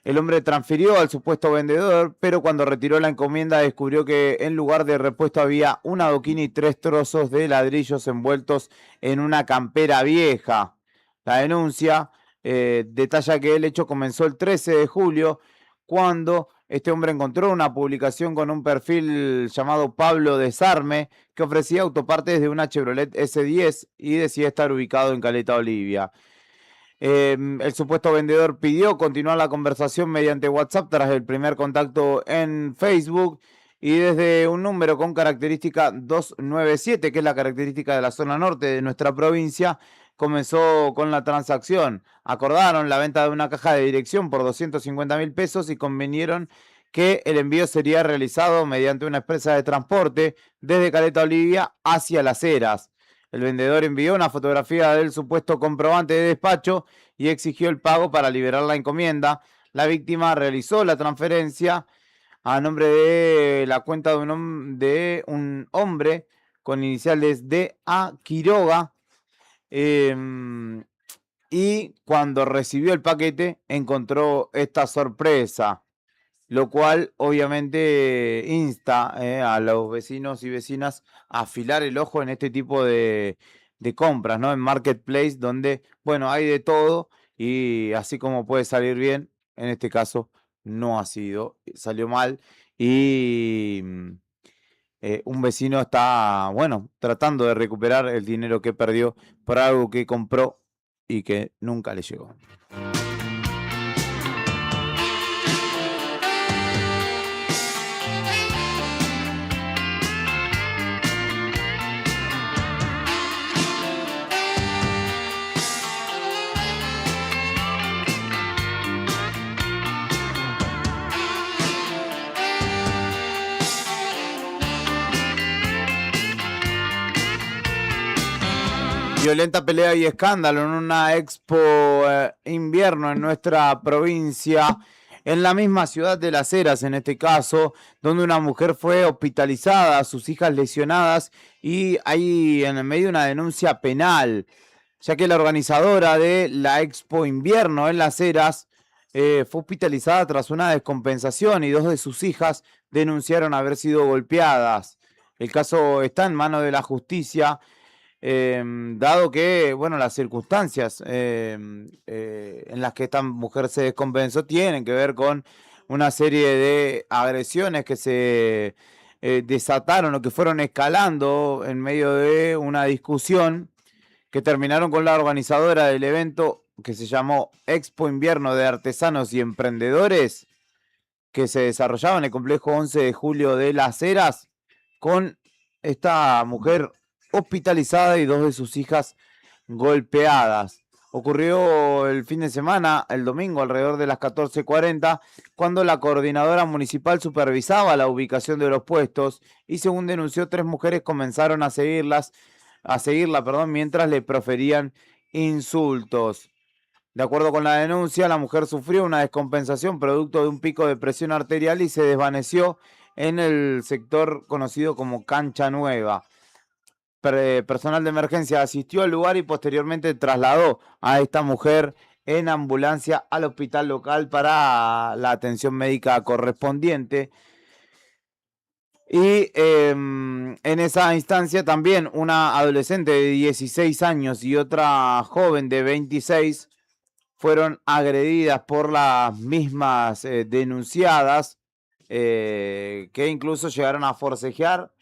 El hombre transfirió al supuesto vendedor, pero cuando retiró la encomienda descubrió que en lugar de repuesto había un adoquín y 3 trozos de ladrillos envueltos en una campera vieja. La denuncia detalla que el hecho comenzó el 13 de julio, cuando este hombre encontró una publicación con un perfil llamado Pablo Desarme, que ofrecía autopartes de una Chevrolet S10 y decía estar ubicado en Caleta Olivia. El supuesto vendedor pidió continuar la conversación mediante WhatsApp tras el primer contacto en Facebook, y desde un número con característica 297, que es la característica de la zona norte de nuestra provincia, comenzó con la transacción. Acordaron la venta de una caja de dirección por 250.000 pesos y convinieron que el envío sería realizado mediante una empresa de transporte desde Caleta Olivia hacia Las Heras. El vendedor envió una fotografía del supuesto comprobante de despacho y exigió el pago para liberar la encomienda. La víctima realizó la transferencia a nombre de la cuenta de un hombre con iniciales de A. Quiroga. Y cuando recibió el paquete encontró esta sorpresa, lo cual obviamente insta a los vecinos y vecinas a afilar el ojo en este tipo de compras, ¿no? En Marketplace, donde, bueno, hay de todo y así como puede salir bien, en este caso no salió mal, y un vecino está, bueno, tratando de recuperar el dinero que perdió por algo que compró y que nunca le llegó. Violenta pelea y escándalo en una expo invierno en nuestra provincia, en la misma ciudad de Las Heras en este caso, donde una mujer fue hospitalizada, sus hijas lesionadas y hay en el medio una denuncia penal, ya que la organizadora de la expo invierno en Las Heras fue hospitalizada tras una descompensación y 2 de sus hijas denunciaron haber sido golpeadas. El caso está en manos de la justicia. Dado que, bueno, las circunstancias en las que esta mujer se descompensó tienen que ver con una serie de agresiones que se desataron o que fueron escalando en medio de una discusión que terminaron con la organizadora del evento que se llamó Expo Invierno de Artesanos y Emprendedores, que se desarrollaba en el complejo 11 de julio de Las Heras, con esta mujer hospitalizada y 2 de sus hijas golpeadas. Ocurrió el fin de semana, el domingo, alrededor de las 14:40, cuando la coordinadora municipal supervisaba la ubicación de los puestos y, según denunció, 3 mujeres comenzaron a seguirla, mientras le proferían insultos. De acuerdo con la denuncia, la mujer sufrió una descompensación producto de un pico de presión arterial y se desvaneció en el sector conocido como Cancha Nueva. Personal de emergencia asistió al lugar y posteriormente trasladó a esta mujer en ambulancia al hospital local para la atención médica correspondiente. Y en esa instancia también una adolescente de 16 años y otra joven de 26 fueron agredidas por las mismas denunciadas, que incluso llegaron a forcejear,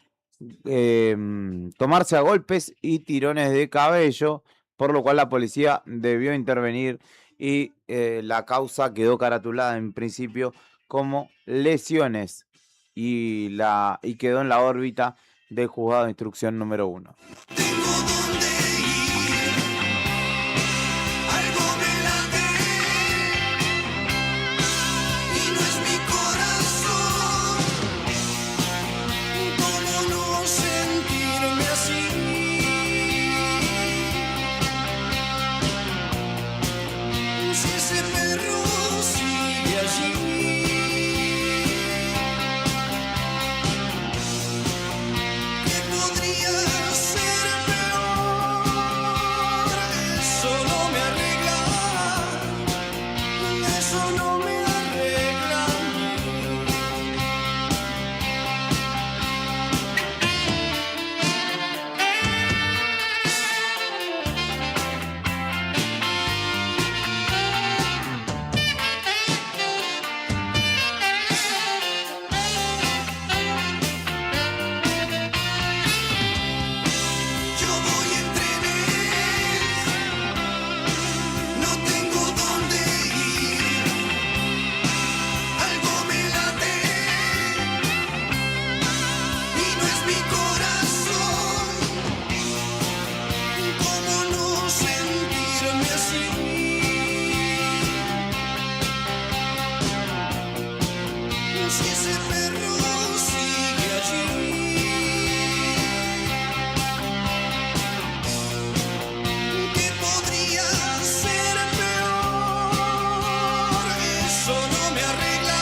tomarse a golpes y tirones de cabello, por lo cual la policía debió intervenir y la causa quedó caratulada en principio como lesiones y quedó en la órbita del juzgado de instrucción número 1. Tengo donde ir, algo me late, y no es mi corazón. ¿Cómo no sentirme así? Si ese perro sigue allí. ¿Qué podría ser peor? Eso no me arregla, eso no me arregla a mí. Yo voy en trenes, no tengo dónde ir, algo me late, y no es mi corazón. ¿Cómo no sentirme así? Si ese perro sigue allí. ¿Qué podría ser peor? Eso no me arregla.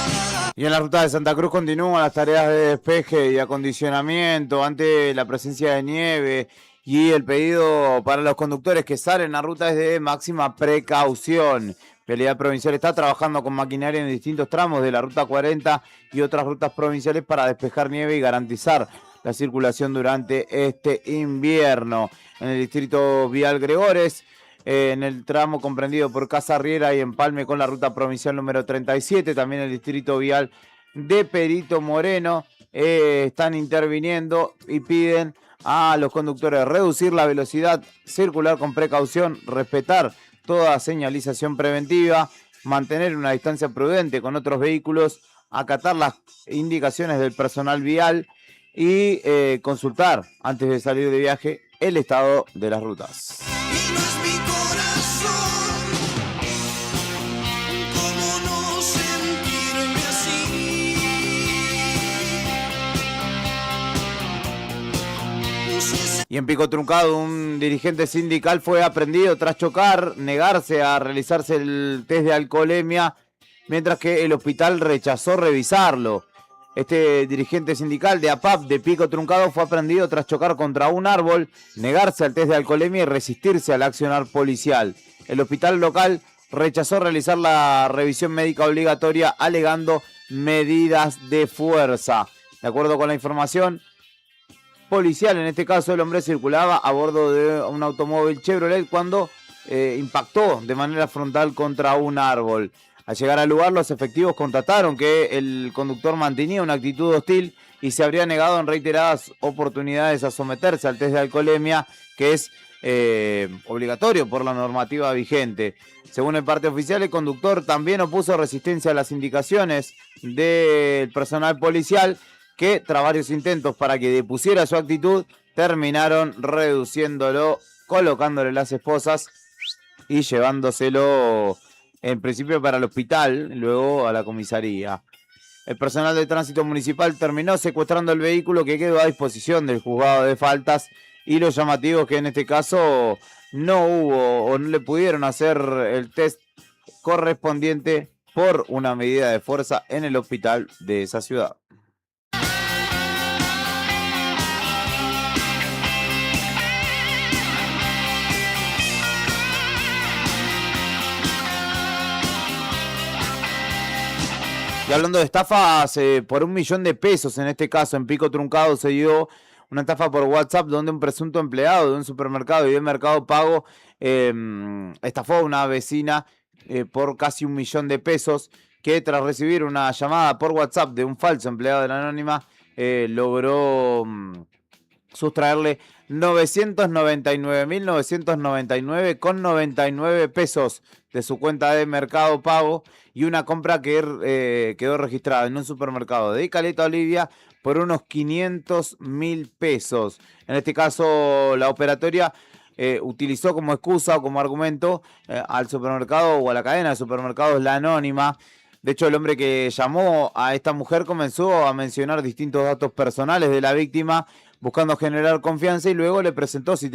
Y en la ruta de Santa Cruz continúan las tareas de despeje y acondicionamiento ante la presencia de nieve y el pedido para los conductores que salen a ruta es de máxima precaución. Vialidad Provincial está trabajando con maquinaria en distintos tramos de la ruta 40 y otras rutas provinciales para despejar nieve y garantizar la circulación durante este invierno. En el distrito vial Gregores, en el tramo comprendido por Casa Riera y Empalme con la ruta provincial número 37, también el distrito vial de Perito Moreno, están interviniendo y piden a los conductores reducir la velocidad, circular con precaución, respetar toda señalización preventiva, mantener una distancia prudente con otros vehículos, acatar las indicaciones del personal vial y consultar antes de salir de viaje el estado de las rutas. Y no es mi corazón. ¿Cómo no sentirme así? Si ese Y en Pico Truncado, un dirigente sindical fue aprendido tras chocar, negarse a realizarse el test de alcoholemia, mientras que el hospital rechazó revisarlo. Este dirigente sindical de APAP de Pico Truncado fue aprendido tras chocar contra un árbol, negarse al test de alcoholemia y resistirse al accionar policial. El hospital local rechazó realizar la revisión médica obligatoria alegando medidas de fuerza. De acuerdo con la información policial, en este caso el hombre circulaba a bordo de un automóvil Chevrolet cuando impactó de manera frontal contra un árbol. Al llegar al lugar, los efectivos constataron que el conductor mantenía una actitud hostil y se habría negado en reiteradas oportunidades a someterse al test de alcoholemia, que es obligatorio por la normativa vigente. Según el parte oficial, el conductor también opuso resistencia a las indicaciones del personal policial, que tras varios intentos para que depusiera su actitud, terminaron reduciéndolo, colocándole las esposas y llevándoselo en principio para el hospital, luego a la comisaría. El personal de tránsito municipal terminó secuestrando el vehículo, que quedó a disposición del juzgado de faltas, y lo llamativo es que en este caso no hubo o no le pudieron hacer el test correspondiente por una medida de fuerza en el hospital de esa ciudad. Y hablando de estafas, por 1 millón de pesos, en este caso en Pico Truncado, se dio una estafa por WhatsApp donde un presunto empleado de un supermercado y de Mercado Pago estafó a una vecina por casi 1 millón de pesos, que tras recibir una llamada por WhatsApp de un falso empleado de la anónima, logró sustraerle 999.999,99 pesos de su cuenta de Mercado Pago y una compra que quedó registrada en un supermercado de Caleta Olivia por unos 500.000 pesos. En este caso, la operatoria utilizó como excusa o como argumento al supermercado o a la cadena de supermercados La Anónima. De hecho, el hombre que llamó a esta mujer comenzó a mencionar distintos datos personales de la víctima, buscando generar confianza, y luego le preguntó si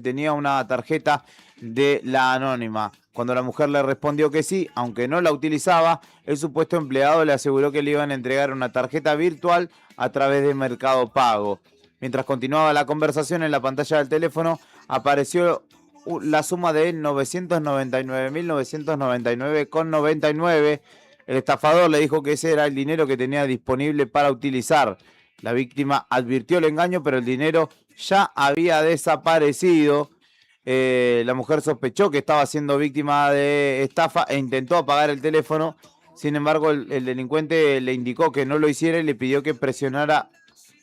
tenía una tarjeta de La Anónima. Cuando la mujer le respondió que sí, aunque no la utilizaba, el supuesto empleado le aseguró que le iban a entregar una tarjeta virtual a través de Mercado Pago. Mientras continuaba la conversación, en la pantalla del teléfono apareció la suma de 999.999,99. El estafador le dijo que ese era el dinero que tenía disponible para utilizar. La víctima advirtió el engaño, pero el dinero ya había desaparecido. La mujer sospechó que estaba siendo víctima de estafa e intentó apagar el teléfono. Sin embargo, el delincuente le indicó que no lo hiciera y le pidió que presionara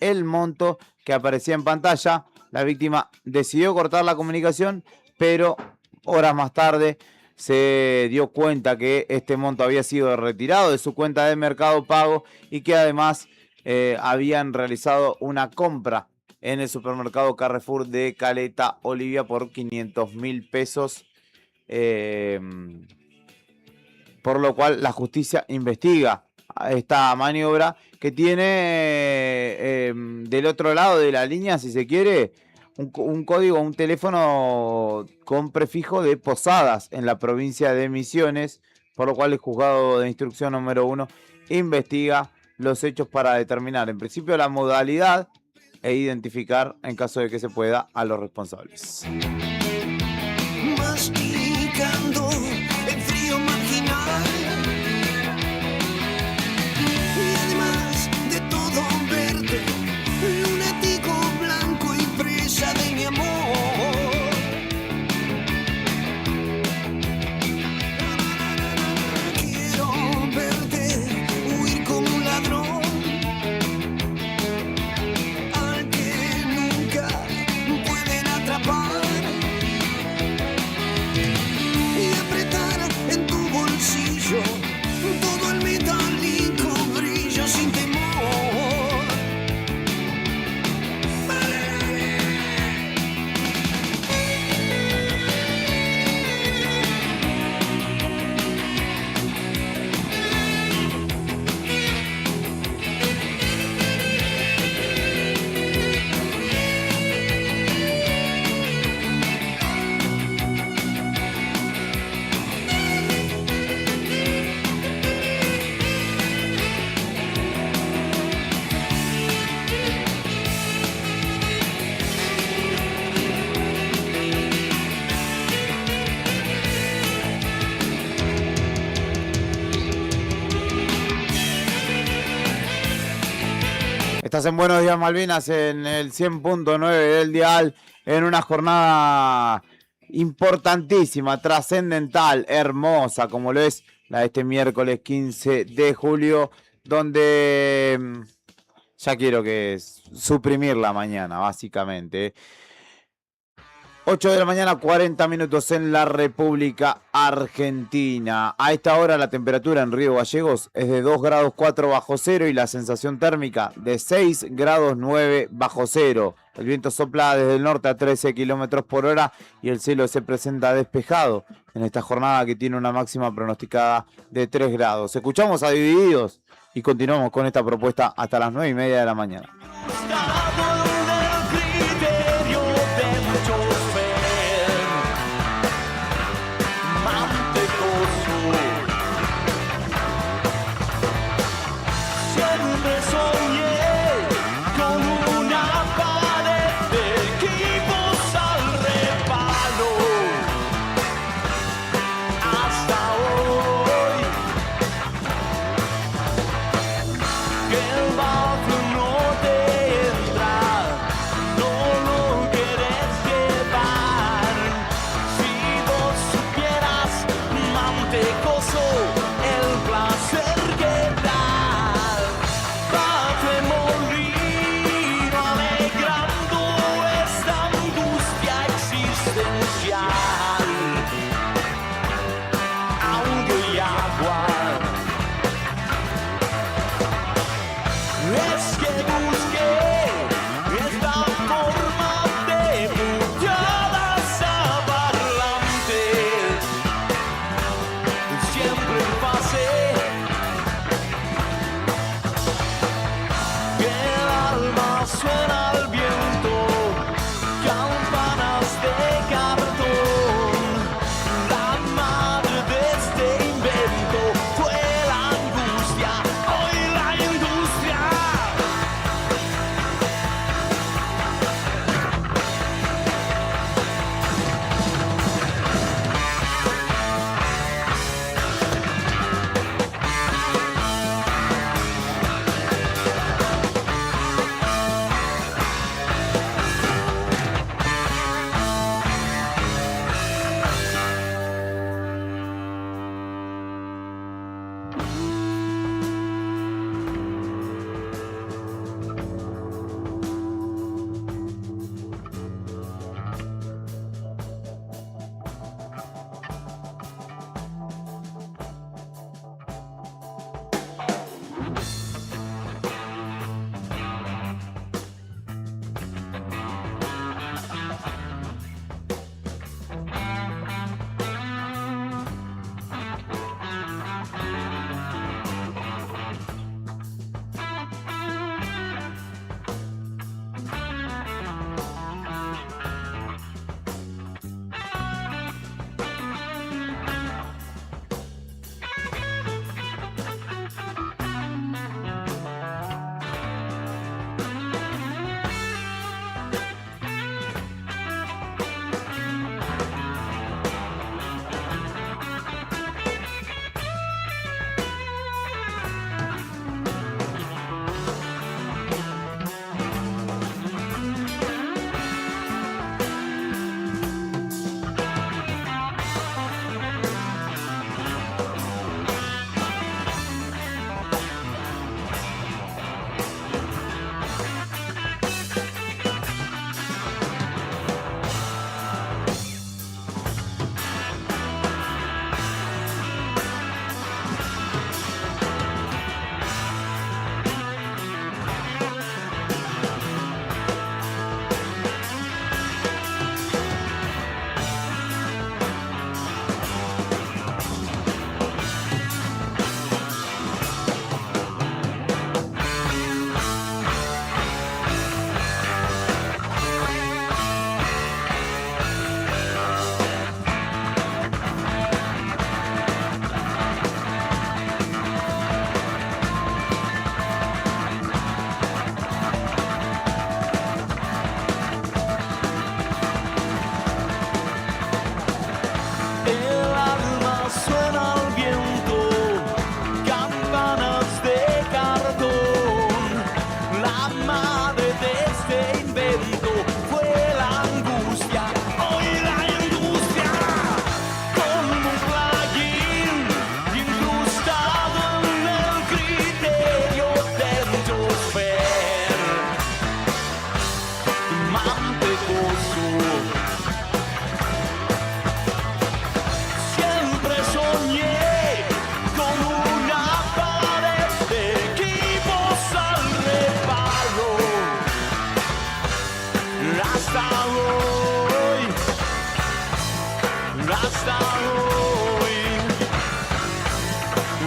el monto que aparecía en pantalla. La víctima decidió cortar la comunicación, pero horas más tarde se dio cuenta que este monto había sido retirado de su cuenta de Mercado Pago y que además habían realizado una compra en el supermercado Carrefour de Caleta Olivia por 500.000 pesos. Por lo cual la justicia investiga esta maniobra que tiene del otro lado de la línea, si se quiere, un código, un teléfono con prefijo de Posadas en la provincia de Misiones, por lo cual el juzgado de instrucción número 1 investiga los hechos para determinar en principio la modalidad e identificar, en caso de que se pueda, a los responsables. Masticando el frío marginal. Y además de todo verde, lunático blanco y presa de mi amor. Quiero verte huir como un ladrón, al que nunca pueden atrapar. Y apretar en tu bolsillo todo el metálico brillo sin temor. Estás en Buenos Días Malvinas, en el 100.9 del dial, en una jornada importantísima, trascendental, hermosa, como lo es la de este miércoles 15 de julio, donde ya quiero que suprimir la mañana, básicamente. 8 de la mañana, 40 minutos en la República Argentina. A esta hora la temperatura en Río Gallegos es de 2 grados 4 bajo cero y la sensación térmica de 6 grados 9 bajo cero. El viento sopla desde el norte a 13 kilómetros por hora y el cielo se presenta despejado en esta jornada que tiene una máxima pronosticada de 3 grados. Escuchamos a Divididos y continuamos con esta propuesta hasta las 9:30 de la mañana.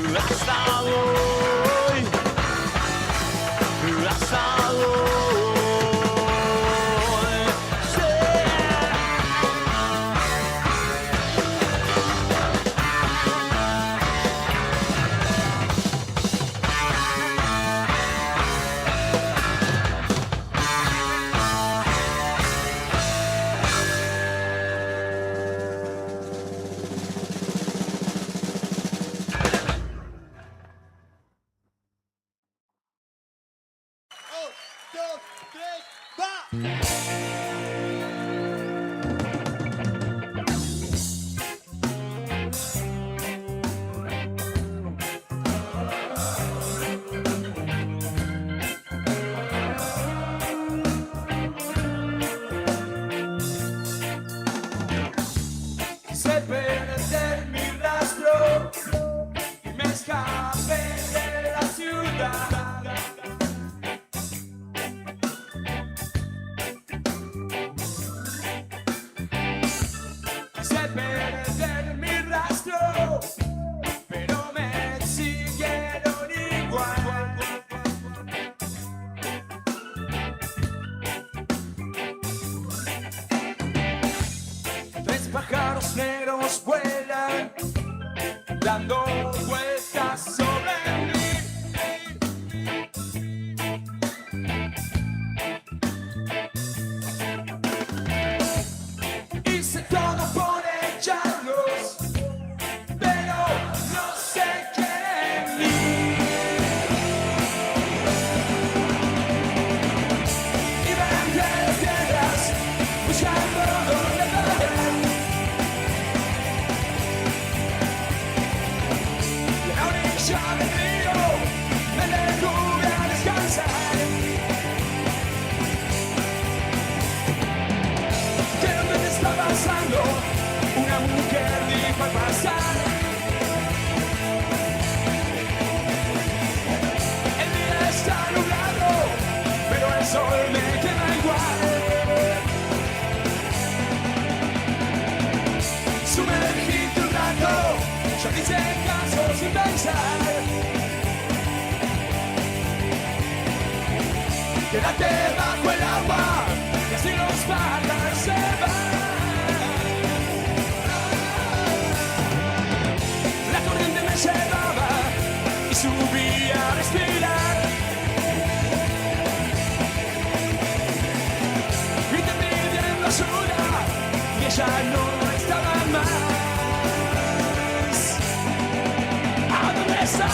hasta hoy, hasta hoy. Quise perder mi rastro y me escapé de la ciudad. Quise perder mi rastro, pero me siguieron igual. Tres pájaros negros vuelan, dando vueltas sobre mí. Hice todo por echarlos, pero no sé qué en mí. Iba entre las piedras, buscando dónde perder. Y a la orilla del río me detuve a descansar. ¿Qué es lo que te está pasando? Una mujer dijo al pasar. El día está nublado, pero el sol me quema igual. Sumergite un rato, yo te hice caso sin pensar. Quédate bajo el agua, y así los pájaros se van. La corriente me llevaba y subí a respirar. Y te pidiendo ayuda, y ella no estaba más. ¿A dónde está?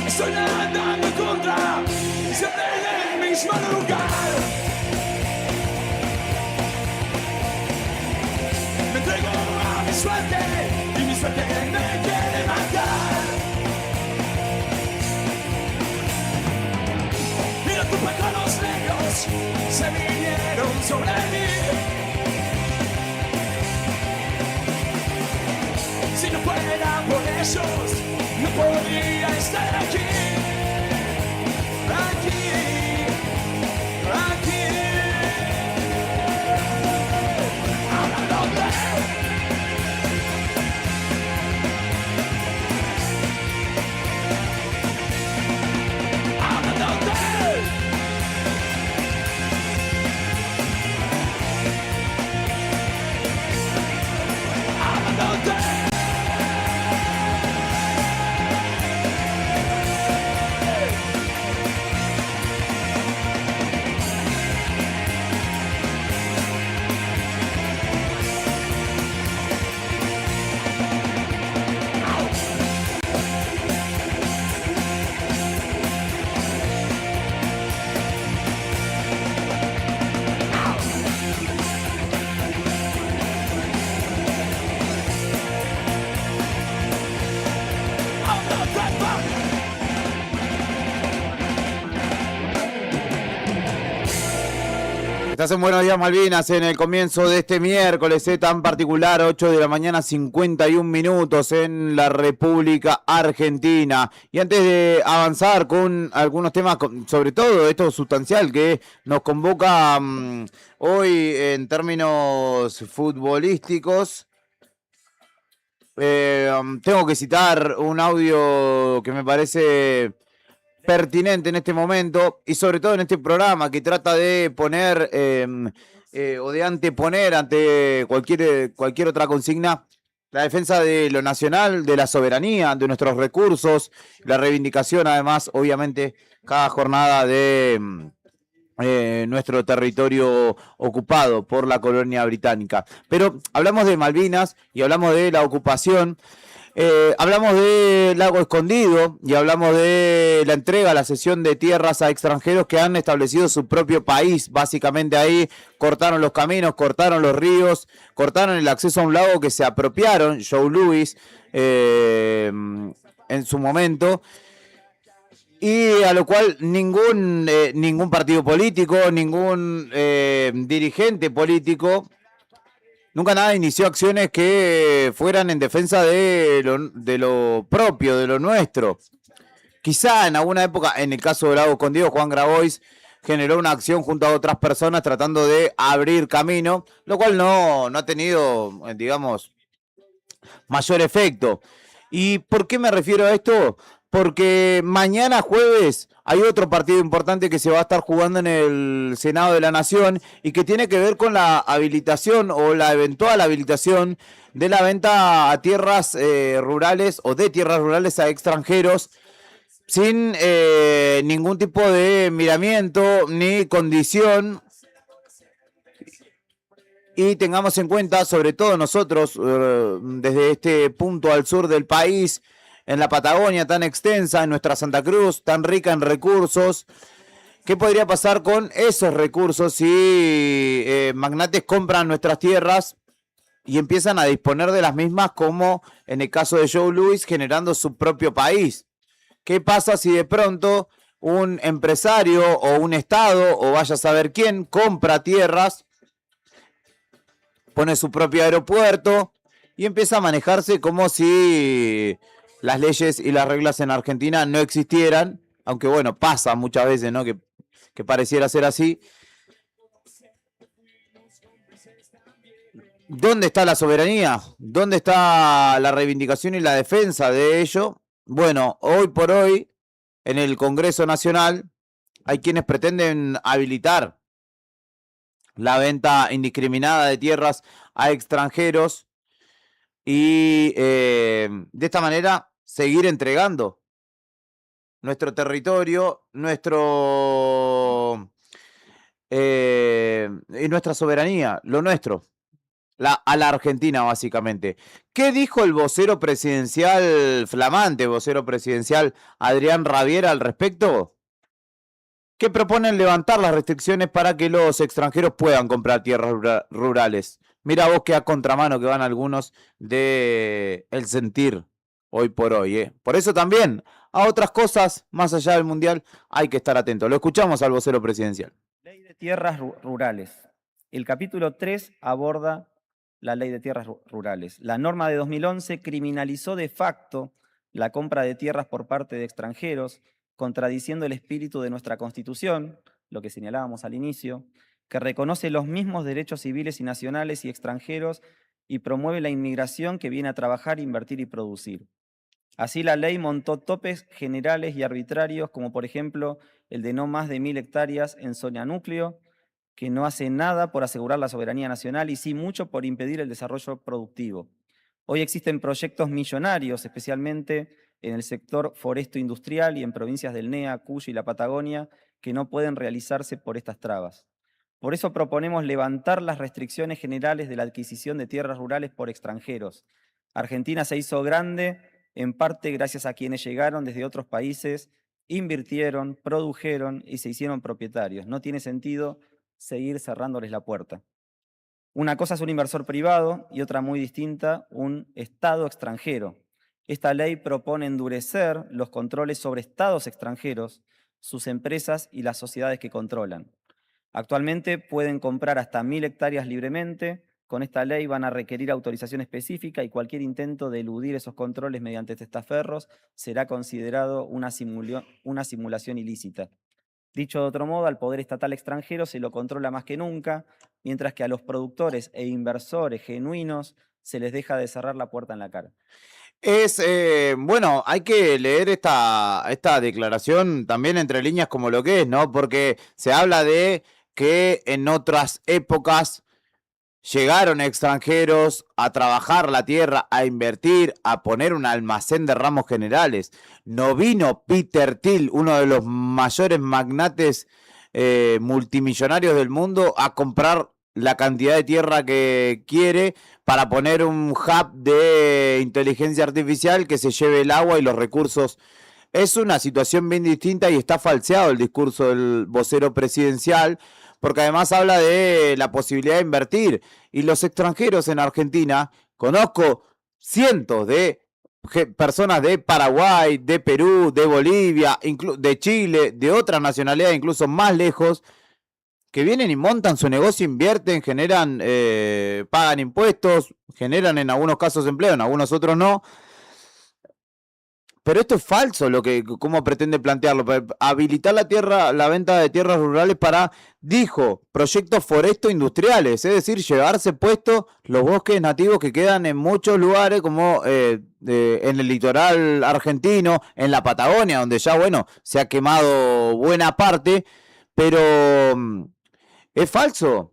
Estoy nadando en contra, siempre en el mismo lugar. Me entrego a mi suerte y mi suerte me quiere matar. Mira tus pájaros negros, se vinieron sobre mí. Si no fuera por ellos, no podría estar aquí. Aquí, aquí. ¿Ahora dónde? ¿Ahora dónde? ¿Ahora dónde? Estás en Buenos Días Malvinas en el comienzo de este miércoles tan particular, 8 de la mañana, 51 minutos en la República Argentina. Y antes de avanzar con algunos temas, sobre todo esto sustancial que nos convoca hoy en términos futbolísticos, tengo que citar un audio que me parece pertinente en este momento y sobre todo en este programa que trata de poner o de anteponer ante cualquier otra consigna la defensa de lo nacional, de la soberanía, de nuestros recursos, la reivindicación además, obviamente, cada jornada de nuestro territorio ocupado por la colonia británica. Pero hablamos de Malvinas y hablamos de la ocupación. Hablamos de Lago Escondido y hablamos de la entrega, la cesión de tierras a extranjeros que han establecido su propio país. Básicamente ahí cortaron los caminos, cortaron los ríos, cortaron el acceso a un lago que se apropiaron, Joe Louis, en su momento. Y a lo cual ningún partido político, ningún dirigente político nunca nada inició acciones que fueran en defensa de lo propio, de lo nuestro. Quizá en alguna época, en el caso del Lago Escondido, Juan Grabois generó una acción junto a otras personas tratando de abrir camino, lo cual no ha tenido, digamos, mayor efecto. ¿Y por qué me refiero a esto? Porque mañana jueves hay otro partido importante que se va a estar jugando en el Senado de la Nación y que tiene que ver con la habilitación o la eventual habilitación de la venta a tierras rurales o de tierras rurales a extranjeros sin ningún tipo de miramiento ni condición. Y tengamos en cuenta, sobre todo nosotros, desde este punto al sur del país, en la Patagonia tan extensa, en nuestra Santa Cruz tan rica en recursos, ¿qué podría pasar con esos recursos si magnates compran nuestras tierras y empiezan a disponer de las mismas, como en el caso de Joe Louis, generando su propio país? ¿Qué pasa si de pronto un empresario o un estado, o vaya a saber quién, compra tierras, pone su propio aeropuerto y empieza a manejarse como si las leyes y las reglas en Argentina no existieran? Aunque bueno, pasa muchas veces, ¿no? Que pareciera ser así. ¿Dónde está la soberanía? ¿Dónde está la reivindicación y la defensa de ello? Bueno, hoy por hoy, en el Congreso Nacional, hay quienes pretenden habilitar la venta indiscriminada de tierras a extranjeros y de esta manera seguir entregando nuestro territorio, y nuestra soberanía, lo nuestro, a la Argentina básicamente. ¿Qué dijo el vocero presidencial, flamante vocero presidencial Adrián Rabiera al respecto? Que proponen levantar las restricciones para que los extranjeros puedan comprar tierras rurales. Mira vos que a contramano que van algunos de el sentir hoy por hoy. Por eso también a otras cosas más allá del mundial hay que estar atentos. Lo escuchamos al vocero presidencial. Ley de tierras rurales. El capítulo 3 aborda la ley de tierras rurales. La norma de 2011 criminalizó de facto la compra de tierras por parte de extranjeros, contradiciendo el espíritu de nuestra Constitución, lo que señalábamos al inicio, que reconoce los mismos derechos civiles y nacionales y extranjeros y promueve la inmigración que viene a trabajar, invertir y producir. Así, la ley montó topes generales y arbitrarios, como por ejemplo el de no más de 1000 hectáreas en zona núcleo, que no hace nada por asegurar la soberanía nacional y sí mucho por impedir el desarrollo productivo. Hoy existen proyectos millonarios, especialmente en el sector foresto industrial y en provincias del NEA, Cuyo y la Patagonia, que no pueden realizarse por estas trabas. Por eso proponemos levantar las restricciones generales de la adquisición de tierras rurales por extranjeros. Argentina se hizo grande en parte gracias a quienes llegaron desde otros países, invirtieron, produjeron y se hicieron propietarios. No tiene sentido seguir cerrándoles la puerta. Una cosa es un inversor privado y otra muy distinta, un Estado extranjero. Esta ley propone endurecer los controles sobre estados extranjeros, sus empresas y las sociedades que controlan. Actualmente pueden comprar hasta 1000 hectáreas libremente. Con esta ley van a requerir autorización específica y cualquier intento de eludir esos controles mediante testaferros será considerado una simulación ilícita. Dicho de otro modo, al poder estatal extranjero se lo controla más que nunca, mientras que a los productores e inversores genuinos se les deja de cerrar la puerta en la cara. Bueno, hay que leer esta declaración también entre líneas como lo que es, ¿no? Porque se habla de que en otras épocas llegaron extranjeros a trabajar la tierra, a invertir, a poner un almacén de ramos generales. No vino Peter Thiel, uno de los mayores magnates multimillonarios del mundo, a comprar la cantidad de tierra que quiere para poner un hub de inteligencia artificial que se lleve el agua y los recursos. Es una situación bien distinta y está falseado el discurso del vocero presidencial, porque además habla de la posibilidad de invertir. Y los extranjeros en Argentina, conozco cientos de personas de Paraguay, de Perú, de Bolivia, de Chile, de otras nacionalidades, incluso más lejos, que vienen y montan su negocio, invierten, generan, pagan impuestos, generan en algunos casos empleo, en algunos otros no. Pero esto es falso, cómo pretende plantearlo. Habilitar la tierra, la venta de tierras rurales para, dijo, proyectos foresto-industriales, es decir, llevarse puestos los bosques nativos que quedan en muchos lugares, como en el litoral argentino, en la Patagonia, donde ya, bueno, se ha quemado buena parte, pero es falso.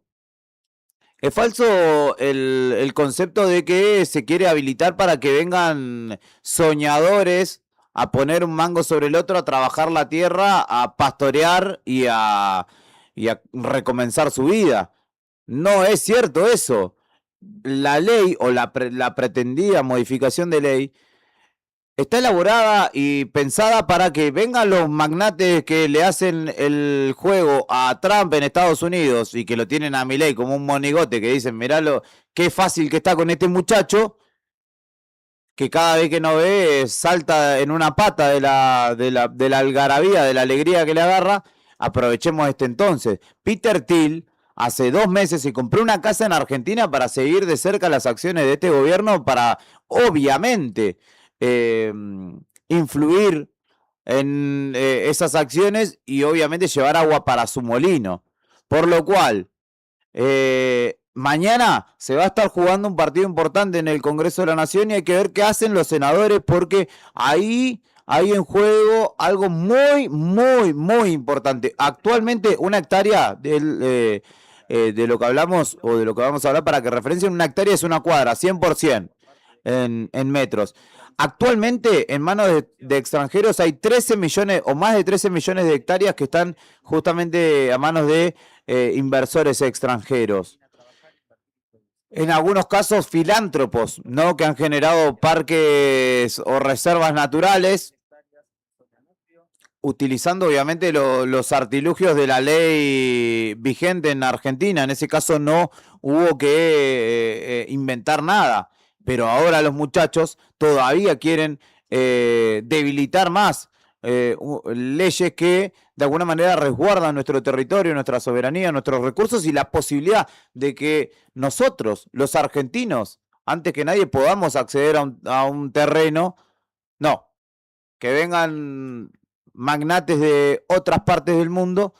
Es falso el concepto de que se quiere habilitar para que vengan soñadores a poner un mango sobre el otro, a trabajar la tierra, a pastorear y a recomenzar su vida. No es cierto eso. La ley o la pretendida modificación de ley está elaborada y pensada para que vengan los magnates que le hacen el juego a Trump en Estados Unidos y que lo tienen a Milei como un monigote, que dicen, mirá qué fácil que está con este muchacho, que cada vez que no ve salta en una pata de la algarabía, de la alegría que le agarra. Aprovechemos entonces. Peter Thiel hace 2 meses se compró una casa en Argentina para seguir de cerca las acciones de este gobierno, para obviamente influir en esas acciones y obviamente llevar agua para su molino. Por lo cual, mañana se va a estar jugando un partido importante en el Congreso de la Nación y hay que ver qué hacen los senadores, porque ahí hay en juego algo muy, muy, muy importante. Actualmente, una hectárea de lo que hablamos o de lo que vamos a hablar, para que referencien, una hectárea es una cuadra, 100% en metros. Actualmente, en manos de extranjeros, hay 13 millones o más de 13 millones de hectáreas que están justamente a manos de inversores extranjeros. En algunos casos, filántropos, ¿no? Que han generado parques o reservas naturales, utilizando obviamente los artilugios de la ley vigente en Argentina. En ese caso no hubo que inventar nada. Pero ahora los muchachos todavía quieren debilitar más leyes que de alguna manera resguardan nuestro territorio, nuestra soberanía, nuestros recursos y la posibilidad de que nosotros, los argentinos, antes que nadie podamos acceder a un terreno. No, que vengan magnates de otras partes del mundo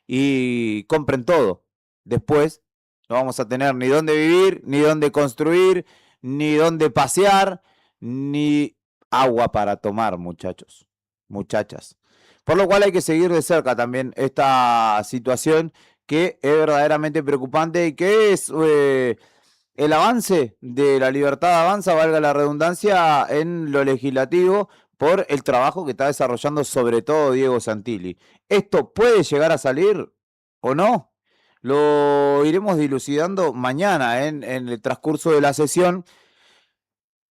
y compren todo. Después no vamos a tener ni dónde vivir, ni dónde construir, ni dónde pasear, ni agua para tomar, muchachos, muchachas. Por lo cual hay que seguir de cerca también esta situación, que es verdaderamente preocupante y que es el avance de la libertad avanza, valga la redundancia, en lo legislativo, por el trabajo que está desarrollando sobre todo Diego Santilli. ¿Esto puede llegar a salir o no? Lo iremos dilucidando mañana en el transcurso de la sesión.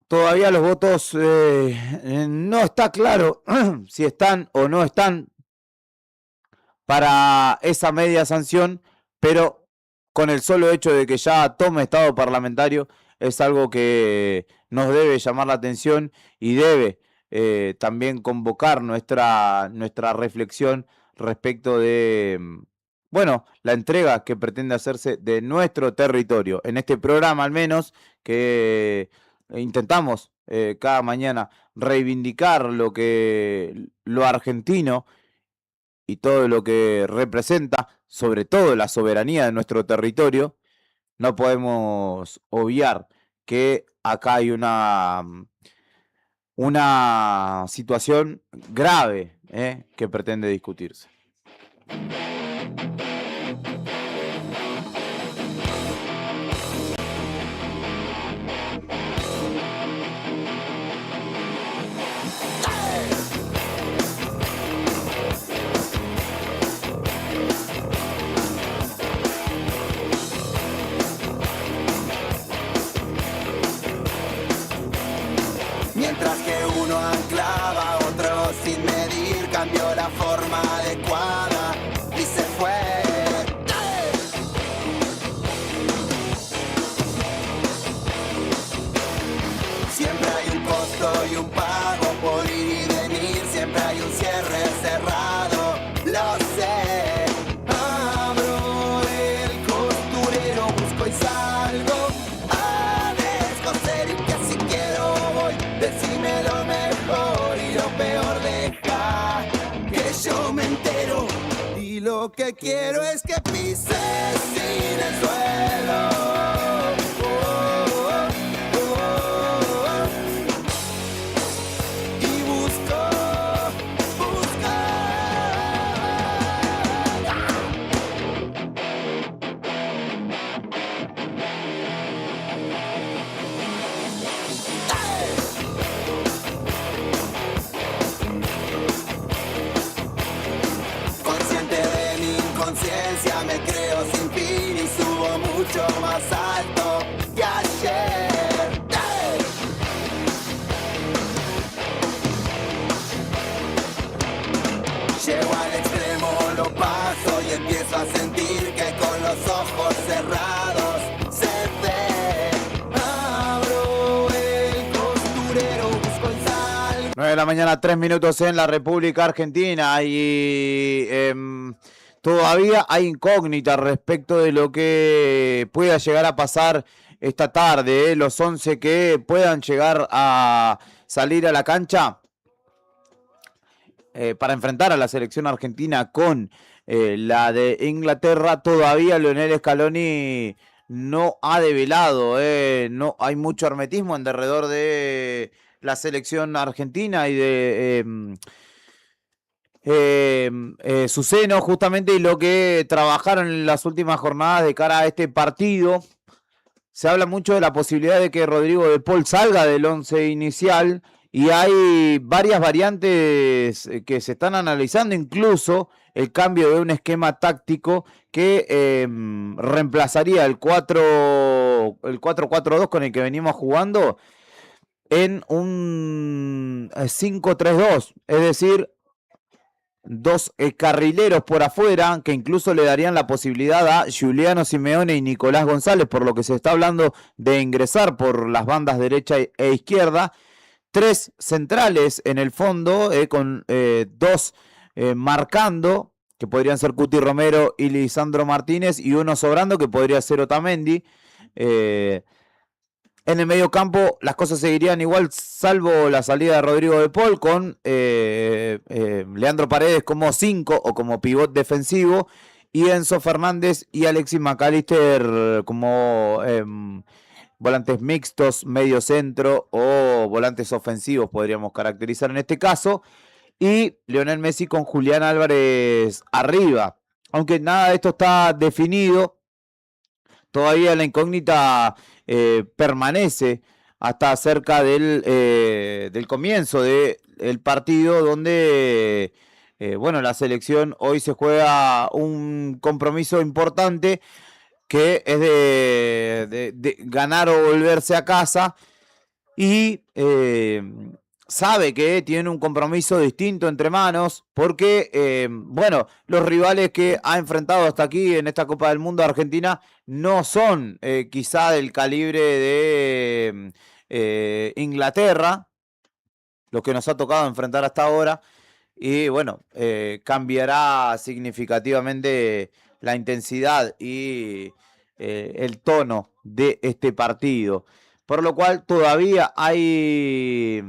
Todavía los votos no está claro si están o no están para esa media sanción, pero con el solo hecho de que ya tome estado parlamentario es algo que nos debe llamar la atención y debe también convocar nuestra reflexión respecto de bueno, la entrega que pretende hacerse de nuestro territorio. En este programa al menos, que intentamos cada mañana reivindicar lo argentino y todo lo que representa, sobre todo la soberanía de nuestro territorio, no podemos obviar que acá hay una situación grave que pretende discutirse. Mientras que uno anclaba, otro sin medir cambió la forma adecuada y se fue. Siempre hay un costo y un pago por ir y venir, siempre hay un cierre cerrado, lo sé. Abro el costurero, busco y salgo a descoser, y que si quiero voy, decime lo mejor y lo peor, deja que yo me entero. Y lo que quiero es que pises sin el suelo. Y busco. Consciente de mi inconsciencia, me creo sin fin y subo mucho más alto que ayer. Llego al extremo, lo paso y empiezo a sentir que con los ojos cerrados se ve. Abro el costurero, busco y salgo. 9 de la mañana, 3 minutos en la República Argentina y todavía hay incógnitas respecto de lo que pueda llegar a pasar esta tarde. Los 11 que puedan llegar a salir a la cancha para enfrentar a la selección argentina con la de Inglaterra, todavía Lionel Scaloni no ha develado. No hay mucho hermetismo en derredor de la selección argentina y de su seno, justamente, y lo que trabajaron en las últimas jornadas de cara a este partido. Se habla mucho de la posibilidad de que Rodrigo de Paul salga del once inicial y hay varias variantes que se están analizando, incluso el cambio de un esquema táctico que reemplazaría el 4-4-2 con el que venimos jugando en un 5-3-2, es decir, dos carrileros por afuera que incluso le darían la posibilidad a Giuliano Simeone y Nicolás González, por lo que se está hablando de ingresar por las bandas derecha e izquierda. Tres centrales en el fondo, con dos marcando, que podrían ser Cuti Romero y Lisandro Martínez, y uno sobrando, que podría ser Otamendi. En el medio campo las cosas seguirían igual, salvo la salida de Rodrigo de Paul, con Leandro Paredes como 5 o como pivot defensivo, y Enzo Fernández y Alexis McAllister como volantes mixtos, medio centro o volantes ofensivos, podríamos caracterizar en este caso, y Lionel Messi con Julián Álvarez arriba. Aunque nada de esto está definido, todavía la incógnita permanece hasta cerca del comienzo del partido, donde bueno, la selección hoy se juega un compromiso importante que es de ganar o volverse a casa, y sabe que tiene un compromiso distinto entre manos, porque bueno, los rivales que ha enfrentado hasta aquí en esta Copa del Mundo Argentina no son quizá del calibre de Inglaterra, los que nos ha tocado enfrentar hasta ahora, y bueno, cambiará significativamente la intensidad y el tono de este partido. Por lo cual todavía hay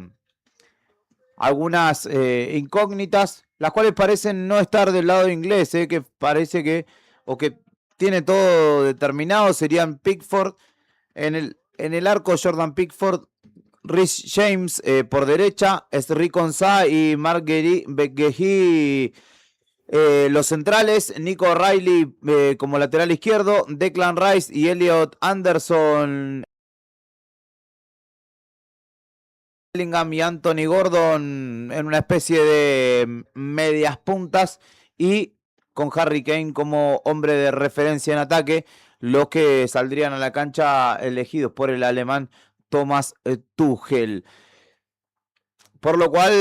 algunas incógnitas, las cuales parecen no estar del lado inglés, que parece que, o que tiene todo determinado, serían Pickford en el arco, Jordan Pickford, Rhys James por derecha, Sri Konsa y Mark Guehi, los centrales, Nico Riley como lateral izquierdo, Declan Rice y Elliot Anderson, Bellingham y Anthony Gordon en una especie de medias puntas y con Harry Kane como hombre de referencia en ataque, los que saldrían a la cancha elegidos por el alemán Thomas Tuchel. Por lo cual,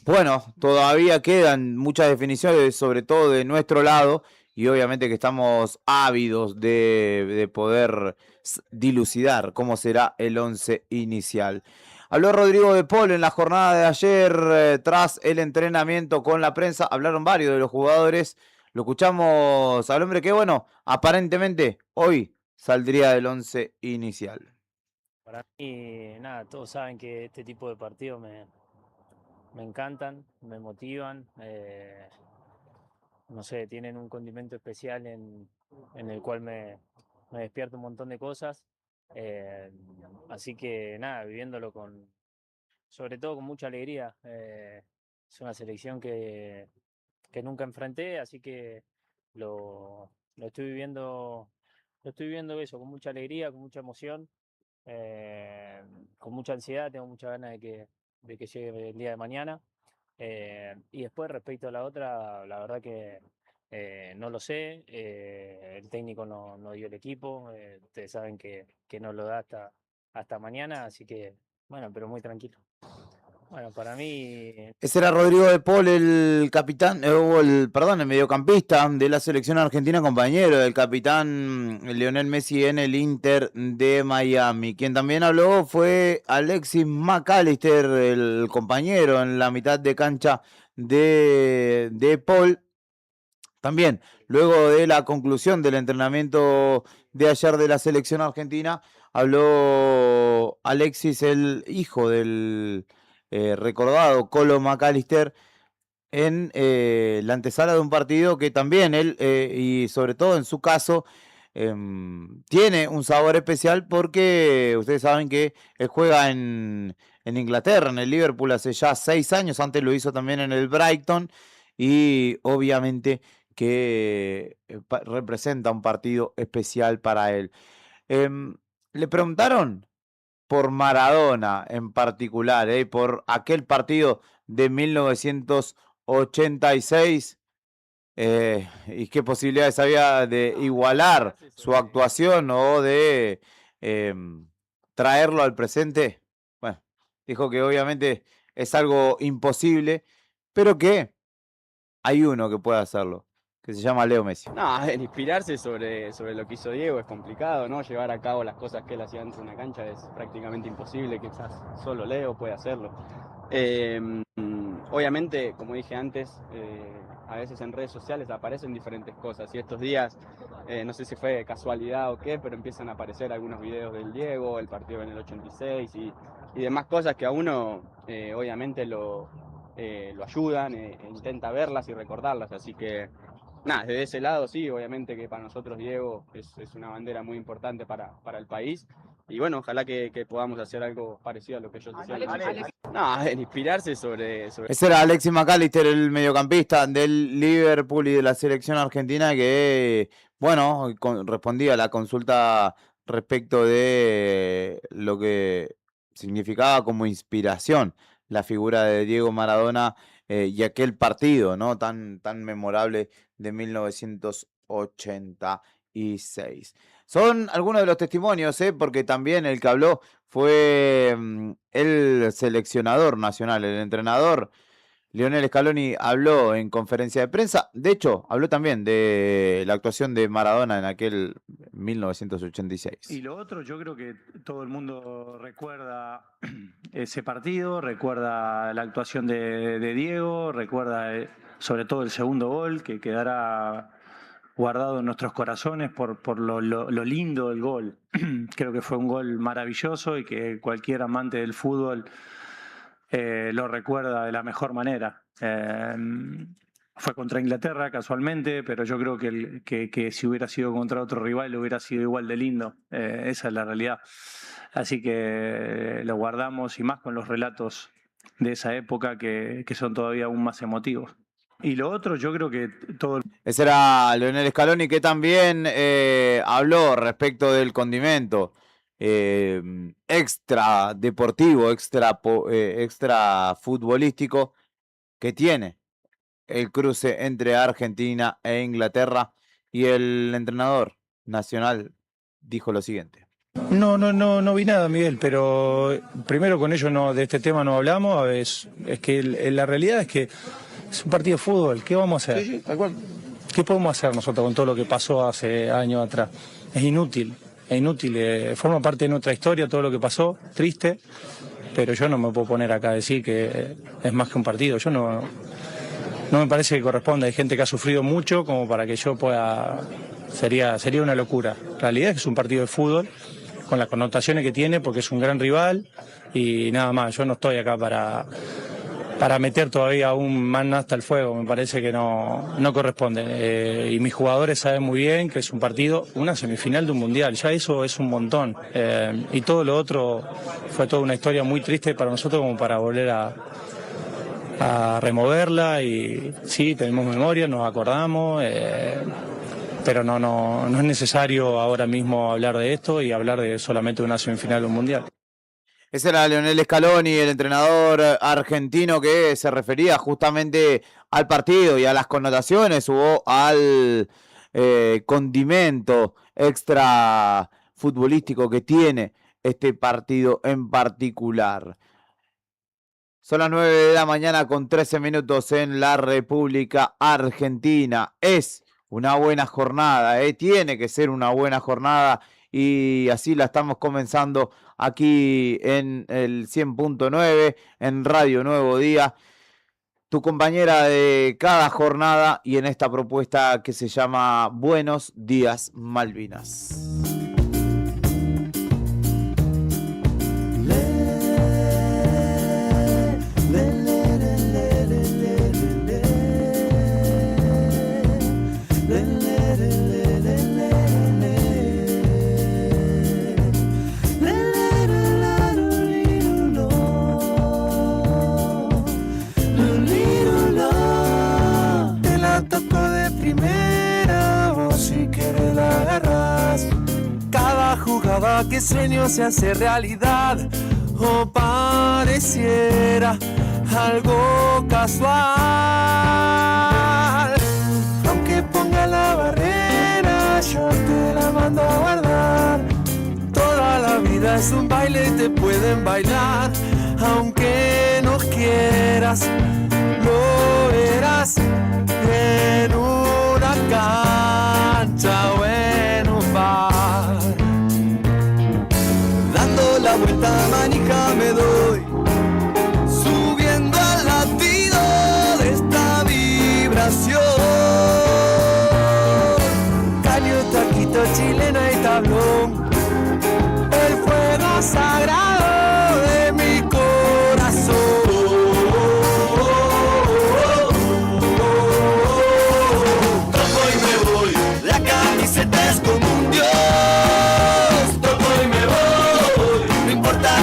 bueno, todavía quedan muchas definiciones, sobre todo de nuestro lado, y obviamente que estamos ávidos de poder dilucidar cómo será el 11 inicial. Habló Rodrigo de Paul en la jornada de ayer tras el entrenamiento con la prensa. Hablaron varios de los jugadores. Lo escuchamos al hombre que, bueno, aparentemente hoy saldría del 11 inicial. Para mí, nada, todos saben que este tipo de partidos me encantan, me motivan. No sé, tienen un condimento especial en el cual me despierta un montón de cosas. Así que nada, viviéndolo sobre todo con mucha alegría. Es una selección que nunca enfrenté, así que lo estoy viviendo eso, con mucha alegría, con mucha emoción, con mucha ansiedad, tengo muchas ganas de que llegue el día de mañana. Y después respecto a la otra, la verdad que no lo sé, el técnico no dio el equipo, ustedes saben que no lo da hasta mañana, así que bueno, pero muy tranquilo. Bueno, para mí... Ese era Rodrigo de Paul, el capitán, el mediocampista de la selección argentina, compañero del capitán Lionel Messi en el Inter de Miami. Quien también habló fue Alexis McAllister, el compañero en la mitad de cancha de Paul. También, luego de la conclusión del entrenamiento de ayer de la selección argentina, habló Alexis, el hijo del recordado Colo McAllister, en la antesala de un partido que también él, y sobre todo en su caso, tiene un sabor especial porque ustedes saben que él juega en Inglaterra, en el Liverpool, hace ya 6 años, antes lo hizo también en el Brighton, y obviamente que representa un partido especial para él. Le preguntaron por Maradona en particular, por aquel partido de 1986, y qué posibilidades había de igualar su actuación o de traerlo al presente. Bueno, dijo que obviamente es algo imposible, pero que hay uno que puede hacerlo, que se llama Leo Messi. No, inspirarse sobre lo que hizo Diego es complicado, ¿no? Llevar a cabo las cosas que él hacía dentro de una cancha es prácticamente imposible, quizás solo Leo puede hacerlo. Obviamente, como dije antes, a veces en redes sociales aparecen diferentes cosas y estos días, no sé si fue casualidad o qué, pero empiezan a aparecer algunos videos del Diego, el partido en el 86 y demás cosas que a uno obviamente lo ayudan, intenta verlas y recordarlas, así que nada, desde ese lado sí, obviamente que para nosotros Diego es una bandera muy importante para el país y bueno, ojalá que podamos hacer algo parecido a lo que ellos decían. No, inspirarse sobre... Ese era Alexis McAllister, el mediocampista del Liverpool y de la selección argentina que, bueno, respondía a la consulta respecto de lo que significaba como inspiración la figura de Diego Maradona y aquel partido, ¿no? Tan memorable de 1986. Son algunos de los testimonios, porque también el que habló fue el seleccionador nacional, el entrenador Lionel Scaloni habló en conferencia de prensa. De hecho, habló también de la actuación de Maradona en aquel 1986. Y lo otro, yo creo que todo el mundo recuerda ese partido, recuerda la actuación de Diego, recuerda sobre todo el segundo gol que quedará guardado en nuestros corazones por lo lindo del gol. Creo que fue un gol maravilloso y que cualquier amante del fútbol lo recuerda de la mejor manera. Fue contra Inglaterra casualmente, pero yo creo que si hubiera sido contra otro rival hubiera sido igual de lindo. Esa es la realidad. Así que lo guardamos, y más con los relatos de esa época que son todavía aún más emotivos. Y lo otro, yo creo que todo... Ese era Lionel Scaloni, que también habló respecto del condimento extra deportivo, extra futbolístico que tiene el cruce entre Argentina e Inglaterra, y el entrenador nacional dijo lo siguiente. No vi nada, Miguel, pero primero con ellos de este tema no hablamos. Es que la realidad es que es un partido de fútbol. ¿Qué vamos a hacer? Sí, tal cual. ¿Qué podemos hacer nosotros con todo lo que pasó hace años atrás? Es inútil, forma parte de nuestra historia todo lo que pasó, triste, pero yo no me puedo poner acá a decir que es más que un partido. Yo no me parece que corresponda. Hay gente que ha sufrido mucho como para que yo pueda... Sería una locura. La realidad es que es un partido de fútbol, con las connotaciones que tiene, porque es un gran rival, y nada más. Yo no estoy acá para meter todavía aún más hasta el fuego. Me parece que no corresponde. Y mis jugadores saben muy bien que es un partido, una semifinal de un mundial. Ya eso es un montón. Y todo lo otro fue toda una historia muy triste para nosotros como para volver a removerla. Y sí, tenemos memoria, nos acordamos, pero no es necesario ahora mismo hablar de esto y hablar de solamente una semifinal de un mundial. Ese era Lionel Scaloni, el entrenador argentino, que se refería justamente al partido y a las connotaciones o al condimento extra futbolístico que tiene este partido en particular. Son las 9 de la mañana con 13 minutos en la República Argentina. Es una buena jornada, tiene que ser una buena jornada, y así la estamos comenzando aquí en el 100.9, en Radio Nuevo Día, tu compañera de cada jornada, y en esta propuesta que se llama Buenos Días Malvinas. Que sueño se hace realidad o pareciera algo casual. Aunque ponga la barrera, yo te la mando a guardar. Toda la vida es un baile y te pueden bailar. Aunque no quieras, lo verás en una cancha o en un bar. La vuelta manija me doy, subiendo al latido de esta vibración. Caño, taquito, chilena y tablón, el fuego sagrado de mi corazón. Toco y me voy, la camiseta es como un dios.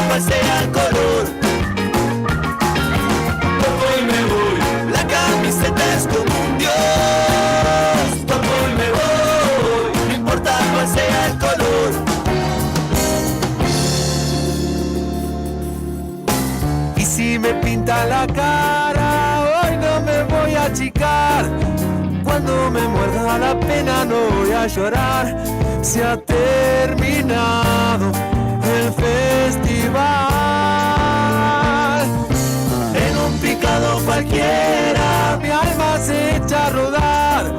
Cual sea el color, toco y me voy, la camiseta es como un dios. Toco y me voy, no importa cuál sea el color. Y si me pinta la cara, hoy no me voy a achicar. Cuando me muerda la pena no voy a llorar. Se ha terminado el festival. En un picado cualquiera mi alma se echa a rodar.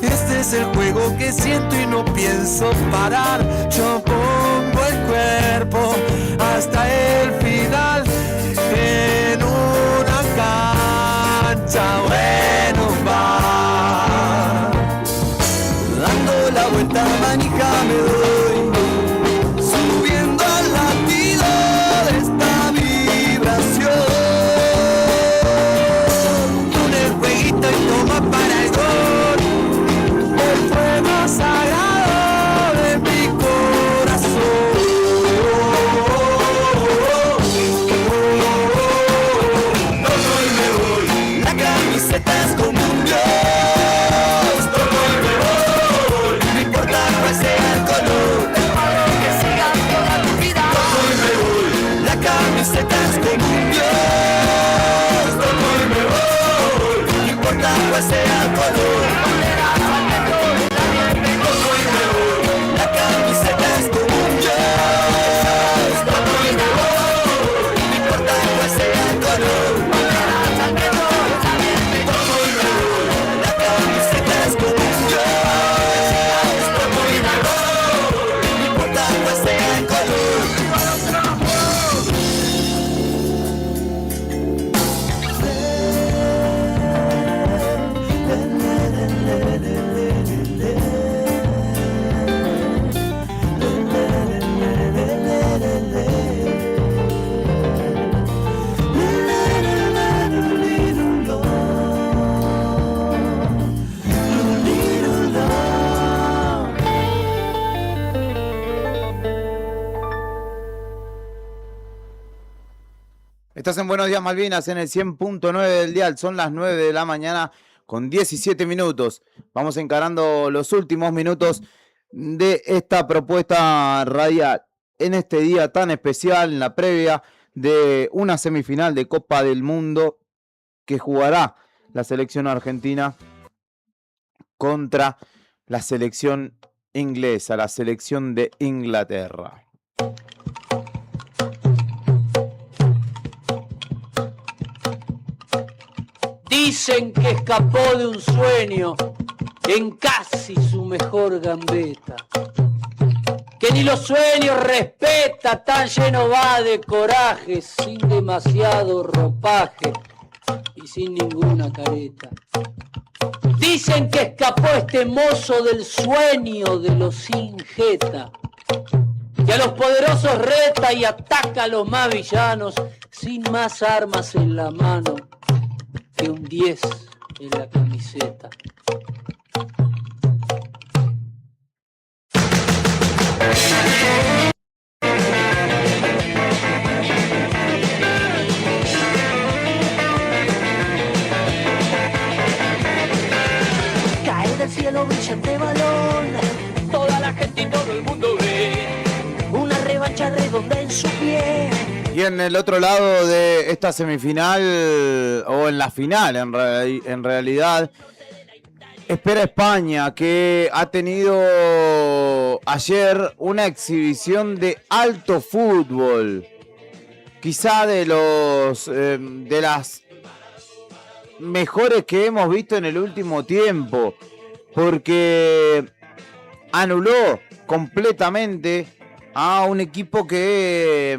Este es el juego que siento y no pienso parar. Yo pongo el cuerpo hasta el final, en una cancha o en un bar. sea color. Toco y me voy, la camiseta es como un jazz. Toco y me voy, no importa cuál sea el color. Toco y me voy, la camiseta es como un jazz. Toco y me voy, no importa cuál sea el color. Estás en Buenos Días Malvinas en el 100.9 del dial. Son las 9 de la mañana con 17 minutos. Vamos encarando los últimos minutos de esta propuesta radial en este día tan especial, en la previa de una semifinal de Copa del Mundo que jugará la selección argentina contra la selección inglesa, la selección de Inglaterra. Dicen que escapó de un sueño en casi su mejor gambeta, que ni los sueños respeta, tan lleno va de coraje, sin demasiado ropaje y sin ninguna careta. Dicen que escapó este mozo del sueño de los sin jeta, que a los poderosos reta y ataca a los más villanos, sin más armas en la mano que un 10 en la camiseta. Cae del cielo brillante balón, toda la gente y todo el mundo ve una revancha redonda en su pie. Y en el otro lado de esta semifinal, o en la final en realidad, espera España, que ha tenido ayer una exhibición de alto fútbol. Quizá de las mejores que hemos visto en el último tiempo, porque anuló completamente a un equipo que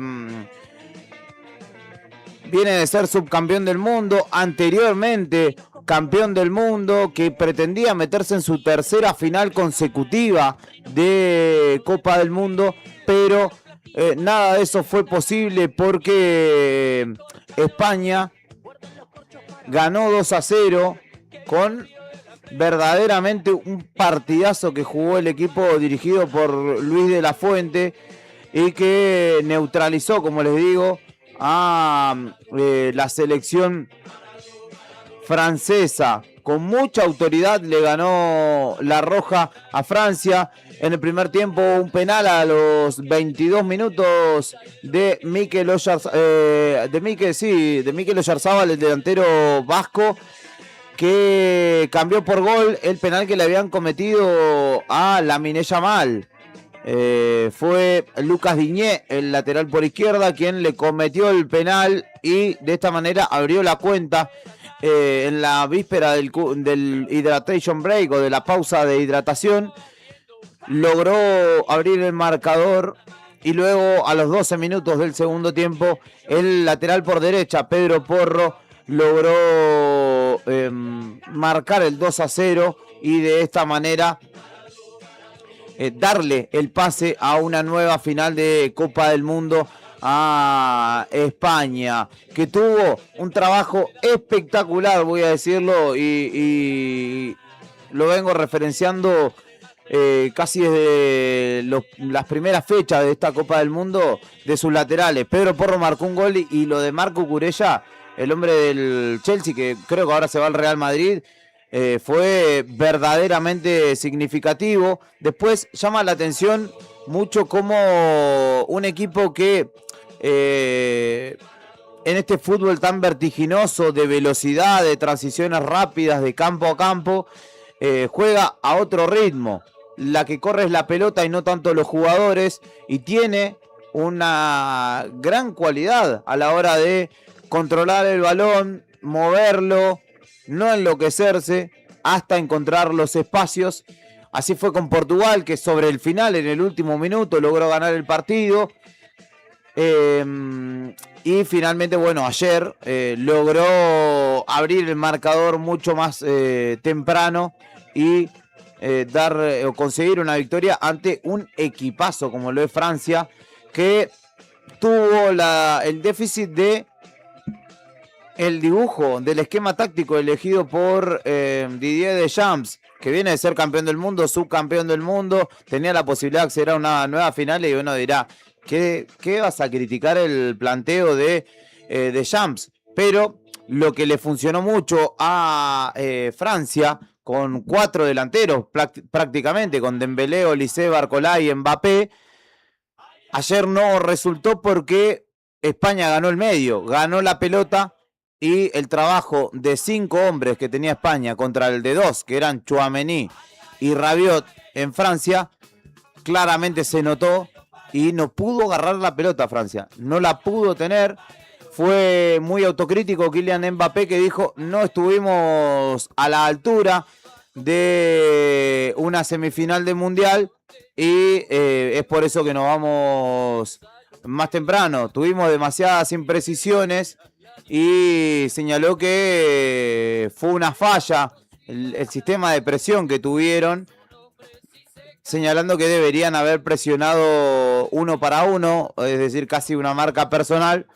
viene de ser subcampeón del mundo, anteriormente campeón del mundo, que pretendía meterse en su tercera final consecutiva de Copa del Mundo, pero nada de eso fue posible porque España ganó 2-0 con verdaderamente un partidazo que jugó el equipo dirigido por Luis de la Fuente y que neutralizó, como les digo, a la selección francesa. Con mucha autoridad le ganó la roja a Francia. En el primer tiempo un penal a los 22 minutos de Mikel Oyarzábal, el delantero vasco, que cambió por gol el penal que le habían cometido a Lamine Yamal. Fue Lucas Digne, el lateral por izquierda, quien le cometió el penal y de esta manera abrió la cuenta en la víspera del hydration break, o de la pausa de hidratación. Logró abrir el marcador y luego a los 12 minutos del segundo tiempo el lateral por derecha, Pedro Porro, logró marcar el 2-0 y de esta manera darle el pase a una nueva final de Copa del Mundo a España, que tuvo un trabajo espectacular, voy a decirlo, y lo vengo referenciando casi desde las primeras fechas de esta Copa del Mundo, de sus laterales. Pedro Porro marcó un gol y lo de Marco Cucurella, el hombre del Chelsea, que creo que ahora se va al Real Madrid, fue verdaderamente significativo. Después llama la atención mucho como un equipo que en este fútbol tan vertiginoso, de velocidad, de transiciones rápidas, de campo a campo, juega a otro ritmo. La que corre es la pelota y no tanto los jugadores, y tiene una gran cualidad a la hora de controlar el balón, moverlo, no enloquecerse, hasta encontrar los espacios. Así fue con Portugal, que sobre el final, en el último minuto, logró ganar el partido. Y finalmente, bueno, ayer logró abrir el marcador mucho más temprano y conseguir una victoria ante un equipazo como lo es Francia, que tuvo el déficit de el dibujo del esquema táctico elegido por Didier Deschamps, que viene de ser campeón del mundo, subcampeón del mundo, tenía la posibilidad de acceder a una nueva final, y uno dirá, ¿qué vas a criticar el planteo de Deschamps? Pero lo que le funcionó mucho a Francia, con 4 delanteros prácticamente, con Dembélé, Olise, Barcola y Mbappé, ayer no resultó porque España ganó el medio, ganó la pelota, y el trabajo de 5 hombres que tenía España contra el de 2, que eran Tchouaméni y Rabiot en Francia, claramente se notó, y no pudo agarrar la pelota Francia, no la pudo tener. Fue muy autocrítico Kylian Mbappé, que dijo: no estuvimos a la altura de una semifinal de mundial, y es por eso que nos vamos más temprano. Tuvimos demasiadas imprecisiones, y señaló que fue una falla el sistema de presión que tuvieron, señalando que deberían haber presionado 1 para 1, es decir, casi una marca personal,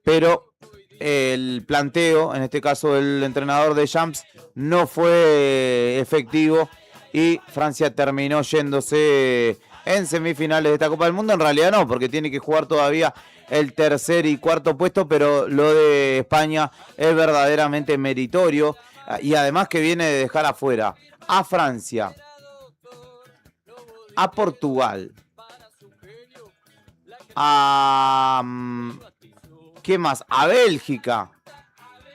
pero el planteo, en este caso del entrenador de Deschamps, no fue efectivo, y Francia terminó yéndose en semifinales de esta Copa del Mundo. En realidad no, porque tiene que jugar todavía el tercer y cuarto puesto, pero lo de España es verdaderamente meritorio, y además que viene de dejar afuera a Francia, a Portugal, a ¿qué más? A Bélgica.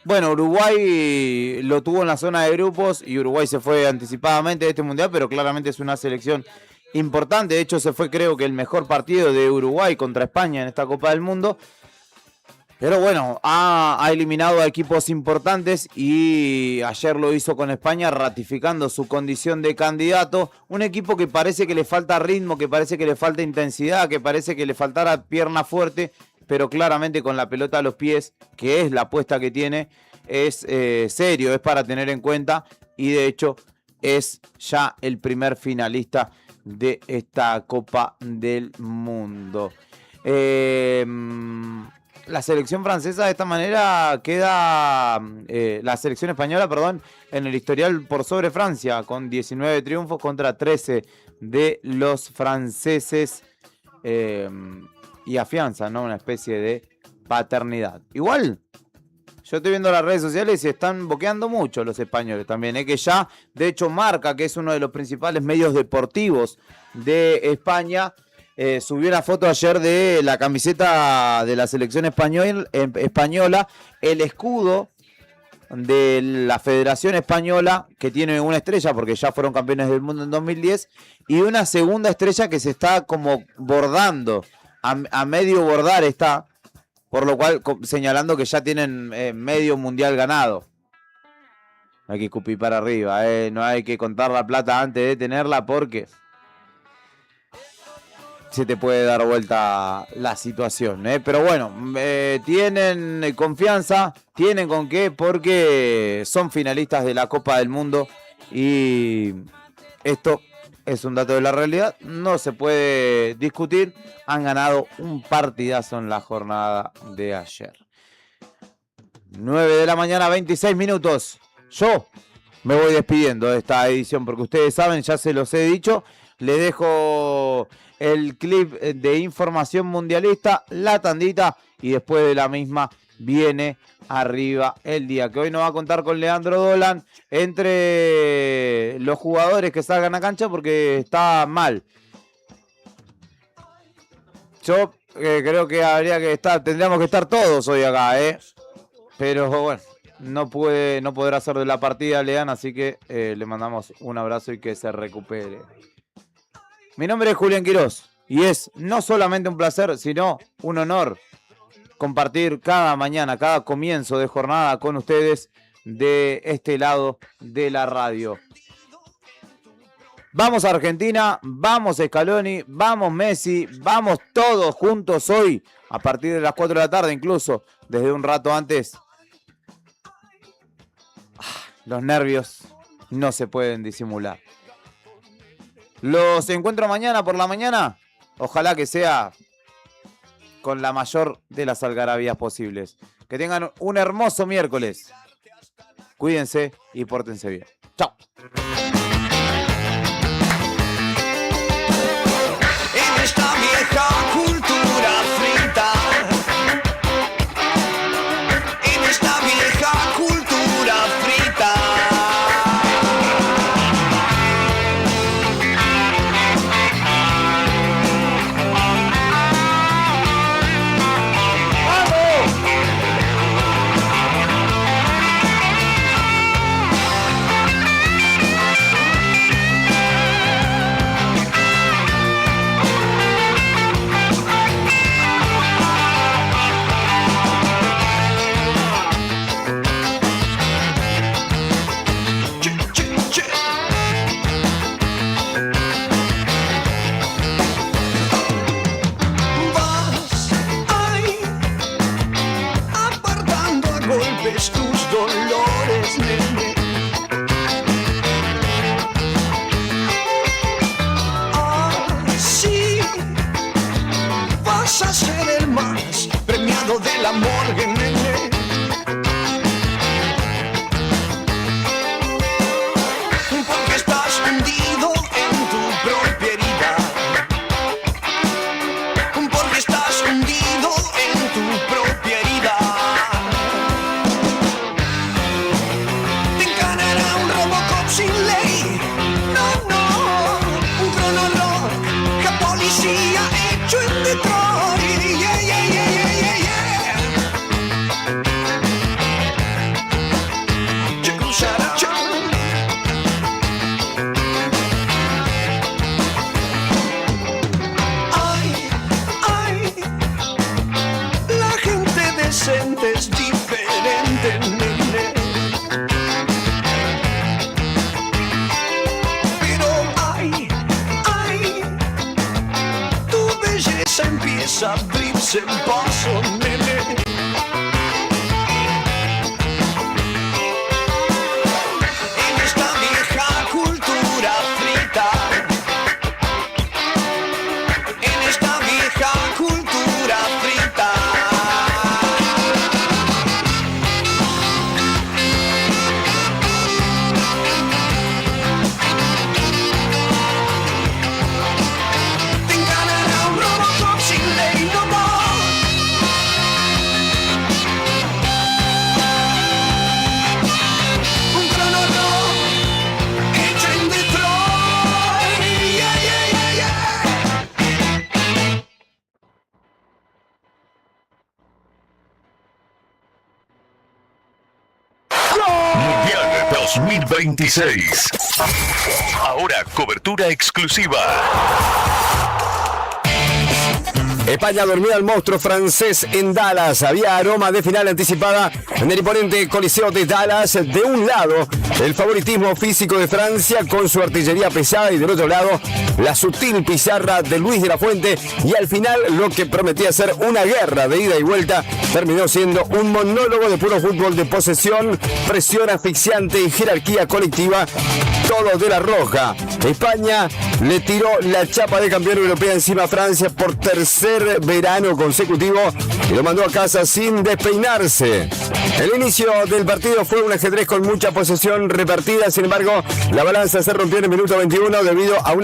Bueno, Uruguay lo tuvo en la zona de grupos, y Uruguay se fue anticipadamente de este mundial, pero claramente es una selección importante. De hecho, se fue, creo que, el mejor partido de Uruguay contra España en esta Copa del Mundo. Pero bueno, ha eliminado a equipos importantes, y ayer lo hizo con España, ratificando su condición de candidato. Un equipo que parece que le falta ritmo, que parece que le falta intensidad, que parece que le faltara pierna fuerte, pero claramente con la pelota a los pies, que es la apuesta que tiene, es serio, es para tener en cuenta, y de hecho es ya el primer finalista de esta Copa del Mundo. La selección francesa de esta manera queda, la selección española, perdón, en el historial por sobre Francia, con 19 triunfos contra 13 de los franceses, y afianza, ¿no?, una especie de paternidad. Igual, yo estoy viendo las redes sociales y se están boqueando mucho los españoles también, que ya, de hecho, Marca, que es uno de los principales medios deportivos de España, subió una foto ayer de la camiseta de la selección española, el escudo de la Federación Española, que tiene una estrella porque ya fueron campeones del mundo en 2010, y una segunda estrella que se está como bordando, a medio bordar está, por lo cual señalando que ya tienen medio mundial ganado. No hay que escupir para arriba, no hay que contar la plata antes de tenerla, porque se te puede dar vuelta la situación, pero bueno, tienen confianza, tienen con qué, porque son finalistas de la Copa del Mundo, y esto es un dato de la realidad, no se puede discutir. Han ganado un partidazo en la jornada de ayer. 9 de la mañana, 26 minutos. Yo me voy despidiendo de esta edición, porque ustedes saben, ya se los he dicho, les dejo el clip de información mundialista, la tandita, y después de la misma viene Arriba el Día, que hoy nos va a contar con Leandro Dolan, entre los jugadores que salgan a cancha porque está mal. Yo creo que habría que estar, tendríamos que estar todos hoy acá, pero bueno, no podrá ser de la partida Lean, así que le mandamos un abrazo y que se recupere. Mi nombre es Julián Quirós y es no solamente un placer, sino un honor compartir cada mañana, cada comienzo de jornada con ustedes de este lado de la radio. Vamos a Argentina, vamos Scaloni, vamos Messi, vamos todos juntos hoy a partir de las 4 de la tarde, incluso desde un rato antes. Los nervios no se pueden disimular. Los encuentro mañana por la mañana, ojalá que sea con la mayor de las algarabías posibles. Que tengan un hermoso miércoles. Cuídense y pórtense bien. Chao. En esta vieja cultura frita, en esta vieja cultura frita, tus dolores, nene. Así vas a ser el más premiado de la morgue, nene. Porque estás hundido en tu propia herida. Porque estás hundido en tu propia herida. Sin ley, no, un cronólogo, la policía hecho en Detroit, yeah. Ay, la gente decente es diferente, nene. Empieza a abrirse el paso, nene. En esta vieja cultura frita, en esta vieja cultura frita. Mundial 2026. Ahora cobertura exclusiva. España dormía al monstruo francés en Dallas. Había aroma de final anticipada en el imponente Coliseo de Dallas. De un lado, el favoritismo físico de Francia con su artillería pesada y del otro lado, la sutil pizarra de Luis de la Fuente. Y al final, lo que prometía ser una guerra de ida y vuelta terminó siendo un monólogo de puro fútbol de posesión, presión asfixiante y jerarquía colectiva. Todo de la roja. España le tiró la chapa de campeón europea encima a Francia por tercer verano consecutivo y lo mandó a casa sin despeinarse. El inicio del partido fue un ajedrez con mucha posesión repartida, sin embargo, la balanza se rompió en el minuto 21 debido a una